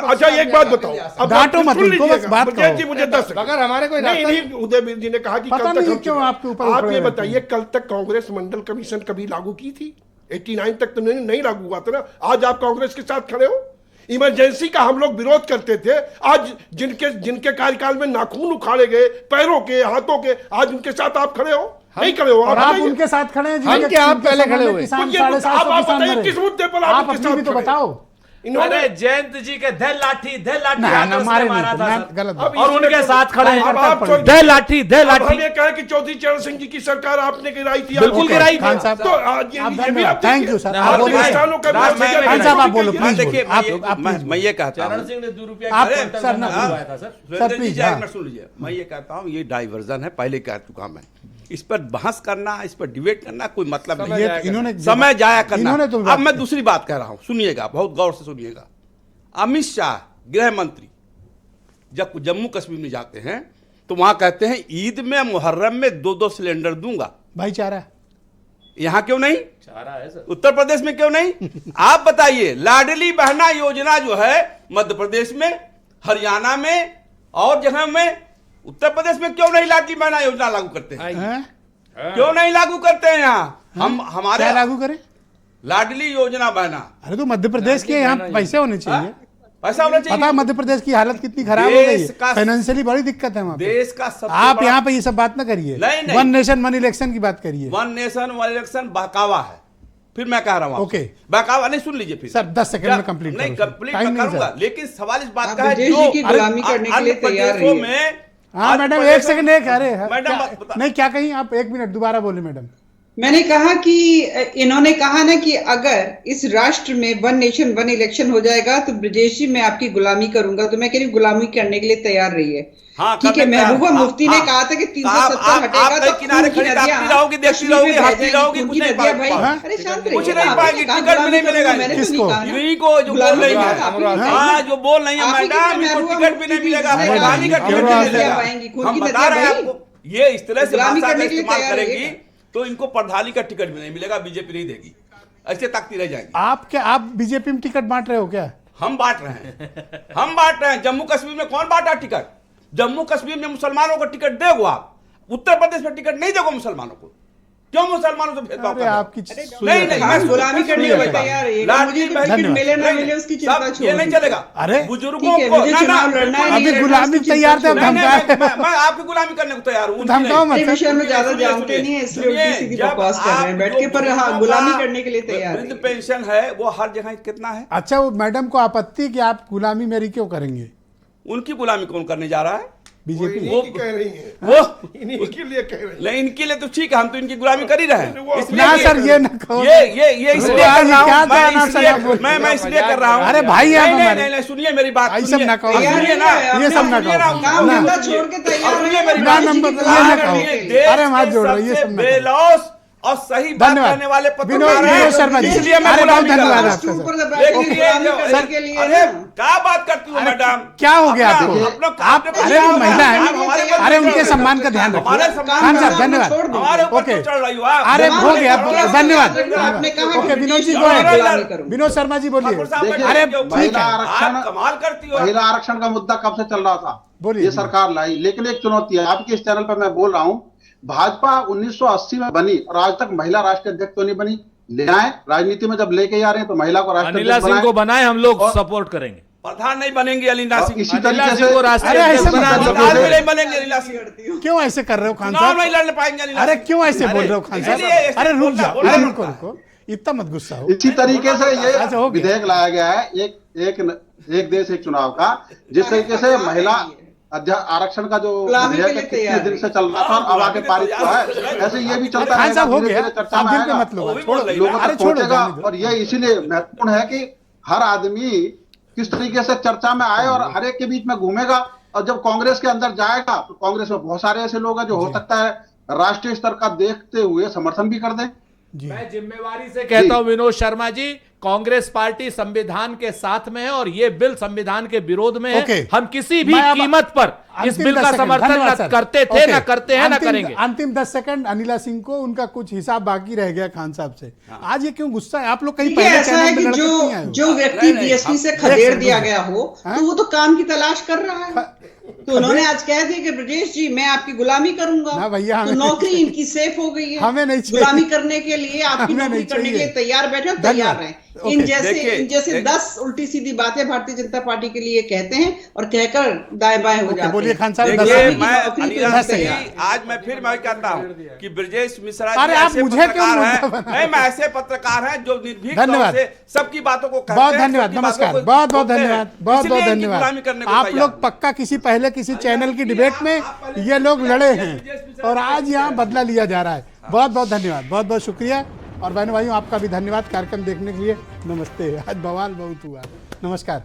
अच्छा एक बात बताओ, डांटो मत उनको, बस बात करो। मुझे 10 अगर हमारे कोई उदय जी ने कहा कि पता कल तक नहीं क्यों आपके ऊपर आप ये बताइए, कल तक कांग्रेस मंडल कमीशन कभी लागू की थी? 89 तक तो नहीं लागू हुआ था ना। आज आप कांग्रेस के साथ खड़े हो। इमरजेंसी का हम लोग विरोध करते थे, आज जिनके कार्यकाल में नाखून उखाड़े गए, पैरों के, हाथों के, आज उनके साथ आप खड़े हो? नहीं खड़े हो। आप उनके साथ खड़े हैं, हम क्या आप पहले खड़े हुए? किसान 750 किसान किस मुद्दे पर आप अपनी भी तो बताओ। अरे जयंत जी के दे लाठी ना, आकर मारे उसने मारा नहीं, था मैं सर। गलत और उनके साथ खड़े हैं। अब आप छोड़- दे लाठी अब हम ये कहें कि चौधरी चरण सिंह जी की सरकार आपने गिराई थी, बिल्कुल आपने- गिराई थी। खान साहब, तो आज आप ये भी धन्यवाद, आप थैंक देखिए। यू सर, आप बोलिए। किसानों का राज- मुआवजा मैं- क्या खान साहब, आप है? बोलो, ये- प्लीज देखिए बोलो, आप मैं प्लीज ये कहता चरण हूं सिंह ने ₹2 आप क्विंटल सर ना गेहूं बोलो। बुलवाया था सर। सुरेंद्र जी प्लीज, एक हाँ। मिनट सुन लीजिए। मैं ये कहता हूँ ये डाइवर्जन है, पहले कह चुका मैं। इस पर बहस करना, इस पर डिबेट करना कोई मतलब नहीं ये है। तो इन्होंने समय जाया करना। इन्होंने तो अब मैं दूसरी बात कह रहा हूं, सुनिएगा, बहुत गौर से सुनिएगा। अमित शाह गृह मंत्री जब जम्मू कश्मीर में जाते हैं तो वहां कहते हैं ईद में मुहर्रम में 2-2 सिलेंडर दूंगा। भाईचारा यहां क्यों नहीं? चारा है सर। उत्तर प्रदेश में क्यों नहीं? आप बताइए। लाडली बहना योजना जो है मध्य प्रदेश में, हरियाणा में और जगह में, उत्तर प्रदेश में क्यों नहीं लाडली बहना योजना लागू करते हैं? हैं? क्यों नहीं लागू करते हैं यहाँ? हम हमारे क्या लागू करें? लाडली योजना बहना अरे तो मध्य प्रदेश के यहाँ पैसे होने चाहिए। ऐसा होना पता है चाहिए। मध्य प्रदेश की हालत कितनी खराब हो गई देश है, का- फाइनेंशियली बड़ी दिक्कत है वहाँ पे। देश का सबसे आप बड़ा- यहाँ पे ये सब बात ना करिए, नहीं, नहीं। वन नेशन वन इलेक्शन की बात करिए। वन नेशन वन इलेक्शन बहकावा है। फिर मैं कह रहा हूं आपसे। ओके। बहकावा नहीं, सुन लीजिए फिर सर, 10 सेकंड में कंप्लीट नहीं, करो सर। कंप्लीट टाइम मैं नहीं करूंगा, सर। लेकिन सवाल इस बात आप का है ब्रजेश जी की गुलामी करने के लिए तैयार प्रदेशों रहिए। में हाँ अन्य मैडम, एक प्रदेशों- सेकंड, एक अरे मैडम क्या- बता- नहीं क्या कहीं आप, 1 मिनट दोबारा बोले मैडम। मैंने कहा कि इन्होंने कहा ना कि अगर इस राष्ट्र में वन नेशन वन इलेक्शन हो जाएगा तो ब्रजेश जी मैं आपकी गुलामी करूंगा। तो मैं कह रही हूँ गुलामी करने के लिए तैयार रही है। हाँ, ठीक है, करने तैयार। महबूबा हाँ, मुफ्ती ने हाँ। कहा था कि आप 370 हटेगा कहीं तो किनारे खून की खड़ी नदियां ताकती रहोगी, देखती कश्मीर में रहोगी, बह हंसती जाएंगी, रहोगी, खून कुछ की नहीं नदियां पाएगी। भाई। हाँ? अरे शांत कुछ रहिए, नहीं आपने पाएगी, कहा टिकट भी नहीं गुलामी करूंगा, मिलेगा। मैंने तो किसको? नहीं कहा ना। इन्हीं को जो गुलामी बोल रही की है, बात आपने की है। हाँ, जो बोल रही है आप ही मैडम, कहते हैं इनको महबूबा टिकट भी नहीं मुफ्ती मिलेगा, की गुलामी का खून टिकट की नहीं नदियां मिलेगा। बहेंगी, खून हम की बता नदियां रहे हैं बहेंगी। आपको, ये इस तरह से गुलामी भाषा का करने के लिए इस्तेमाल तैयार करेगी रहिएगा। तो इनको प्रधानी का टिकट भी नहीं मिलेगा, बीजेपी नहीं देगी, ऐसे ताकती रह जाएगी। आप क्या, आप बीजेपी में टिकट बांट रहे हो क्या? हम बांट रहे हैं, हम बांट रहे हैं। जम्मू कश्मीर में कौन बांटा टिकट? जम्मू कश्मीर में मुसलमानों को टिकट दोगे आप, उत्तर प्रदेश में टिकट नहीं दोगे मुसलमानों को। क्यों मुसलमानों से भेदभाव अरे कर रहे हो? आपकी नहीं नहीं, हाँ, मैं गुलामी करने के लिए तैयार रहिए। लाडली मुझे तो बहन- टिकट मिले ना नहीं, मिले उसकी चिंता सब छोड़ ये नहीं दीजिए। चलेगा। अरे, बुजुर्गों ठीक है, को मुझे ना, चुनाव ना, लड़ना है, बिल्कुल अभी नहीं लड़ना, गुलामी उसकी तैयार थे, चिंता अब नहीं, धमका नहीं, मैं आपकी गुलामी करने को तैयार हूँ, उनकी धमकाओ नहीं। मत इस विषय में ज्यादा सुनिए, जानते सुनिए, नहीं है, इसलिए उल्टी सीधी जब बकवास कर रहे हैं आप बैठ के। जो पर हाँ, बुजुर्गों गुलामी का करने के लिए तैयार वृद्ध रहिए। पेंशन है वो हर जगह कितना है? अच्छा, वो मैडम को आपत्ति कि आप गुलामी मेरी क्यों करेंगे? उनकी गुलामी कौन करने जा रहा है? बीजेपी इन्हीं की कह रही है, वो इन्हीं के लिए कह रही है। नहीं, इनके लिए तो ठीक है, हम तो इनकी गुलामी कर ही रहे हैं। इसलिए ना ये- सर, ये ना कहो। ये इसलिए आज कर रहा क्या हूं, था ना सर, आप बोल- मैं इसलिए कर रहा हूं। अरे भाई आप नहीं, नहीं, हमारे- नहीं, सुनिए मेरी बात, ऐसा सुनिए। ना कहो। अब सुनिए ना, ये सब ना सुनिए कहो। काम ना। धंधा छोड़ के तैयार अब सुनिए रहिए, मेरी ना ब्रजेश जी नंबर- की ये गुलामी ना करने कहो। के लिए। देश अरे हम हाथ के जोड़ रहे हैं, ये सबसे सब ना कहो। बेलौस और सही बात धन्यवाद। करने वाले पत्रकार विनोद हैं। शर्मा जी, इसलिए मैं अरे बहुत गुलामी कर रहा धन्यवाद हूं। आपका ऊपर सर। से बैठ के देखिए, गुलामी जो- करने के लिए अरे ना। क्या बात करती हो अरे, मैडम? क्या हो गया आपको? आप अरे वो महिला है, अरे उनके सम्मान का ध्यान हमारे रखिए। सम्मान खान का साहब ध्यान धन्यवाद। छोड़ दो। हमारे ऊपर ओके। क्यों चढ़ रही हो आप? अरे दिमाग हो में गया, थोड़ा सा धन्यवाद। याद रखना, आपने कहा ओके, कि विनोद जी ब्रिटिश को है। गुलामी करूंगा। विनोद शर्मा जी बोलिए। ठाकुर साहब देखिए, अरे बैठिए, ठीक है, आप कमाल करती हो। महिला आरक्षण का मुद्दा कब से चल रहा था? बोलिए। ये सरकार लाई, लेकिन एक चुनौती है आपके इस चैनल पर मैं बोल रहा हूं, भाजपा 1980 में बनी और आज तक महिला राष्ट्रीय अध्यक्ष तो नहीं बनी। ले आए राजनीति में, जब लेके आ रहे हैं तो महिला को राष्ट्रीय अनिला अध्यक्ष सिंह को बनाए। बनाए, हम लोग और- सपोर्ट करेंगे। प्रधान नहीं बनेंगे अलीना और सिंह। इसी अनिला तरीके सिंह से को राष्ट्रीय अरे अध्यक्ष ऐसे बना मत दो। बोलो। प्रधान भी नहीं बनेंगे अलीना सिंह। क्यों ऐसे कर रहे हो खान चुनाव नहीं साहब? लड़ पाएंगे अलीना अरे सिंह। क्यों ऐसे बोल अरे, रहे हो खान इसलिए साहब? ऐसे अरे रुक बोलना- जाओ, बोलना अरे पड़ता रुको है। रुको, इतना मत गुस्सा हो। इसी तरीके से ये अच्छा, हो गया। विधेयक लाया गया है एक देश एक चुनाव का, जिस तरीके से महिला आरक्षण का जो गुलामी के विधेयक लिए कितने तैयार दिन से चल रहा था और अब आगे पारित हुआ है, ऐसे ये भी चलता खान साहब हो धीरे गया, धीरे चर्चा आप में दिल पे आएगा, मत लो, वो भी छोड़ो, बोल रही लोगों अरे तक छोड़ो, पहुंचेगा। जाने दो। और ये इसीलिए महत्वपूर्ण है कि हर आदमी किस तरीके से चर्चा में आए और हर एक के बीच में घूमेगा। और जब कांग्रेस के अंदर जाएगा तो कांग्रेस में बहुत सारे ऐसे लोग हैं जो हो सकता है राष्ट्रीय स्तर का देखते हुए समर्थन भी कर दें। मैं जिम्मेवारी से कहता हूं विनोद शर्मा जी, कांग्रेस पार्टी संविधान के साथ में है और ये बिल संविधान के विरोध में है। ओके। हम किसी भी मैं अब- कीमत पर इस अंतिम बिल 10 का सेकंड, समर्थन धन्यवाद न सर। करते थे, ओके। न करते हैं, न करेंगे। अंतिम 10 सेकंड अनिला सिंह को, उनका कुछ हिसाब बाकी रह गया खान साहब से। आज ये क्यों गुस्सा है? आप लोग कहीं देखिए, पहले ऐसा है चैनल में कि लड़के जो नहीं आए हो। जो व्यक्ति नहीं, नहीं, बीएसपी से एक खदेड़ सेकंड, दिया रुकिए। गया हो हाँ? तो वो तो काम की तलाश कर रहा है। तो उन्होंने आज कह दिया कि ब्रजेश जी मैं आपकी गुलामी करूंगा। ना भैया, तो हमें नौकरी नहीं इनकी सेफ हो गई है। हमें नहीं चाहिए। गुलामी करने के लिए, आपकी हमें नौकरी नहीं करने के लिए चाहिए। तैयार बैठे और तैयार धन्यवाद। रहें। ओके। इन जैसे देखिए, 10 उल्टी सीधी बातें भारतीय जनता पार्टी के लिए कहते हैं और कहकर दाएं बाएं हो ओके, जाते बोलिए हैं। खान साहब, देखिए, 10 सेकंड। मैं नौकरी तो अनिल नहीं जी, है। आज मैं फिर मैं कहता हूँ कि ब्रजेश मिश्रा अरे जी आप ऐसे मुझे क्यों पत्रकार मुद्दा हैं, बना नहीं मैं ऐसे पत्रकार हैं जो निर्भीक धन्यवाद। तौर से सबकी बातों को कहते बहुत हैं, धन्यवाद, सबकी बातों नमस्कार, को बहुत बहुत बोलते हैं। धन्यवाद, बहुत बहुत इसलिए इनकी गुलामी करने धन्यवाद। को आप तैयार लोग हैं। पक्का पहले किसी चैनल की डिबेट में ये लोग लड़े हैं और आज यहाँ बदला लिया जा रहा है। बहुत बहुत धन्यवाद, बहुत बहुत शुक्रिया। और बहनों भाइयों, आपका भी धन्यवाद कार्यक्रम देखने के लिए। नमस्ते। आज बवाल बहुत हुआ। नमस्कार।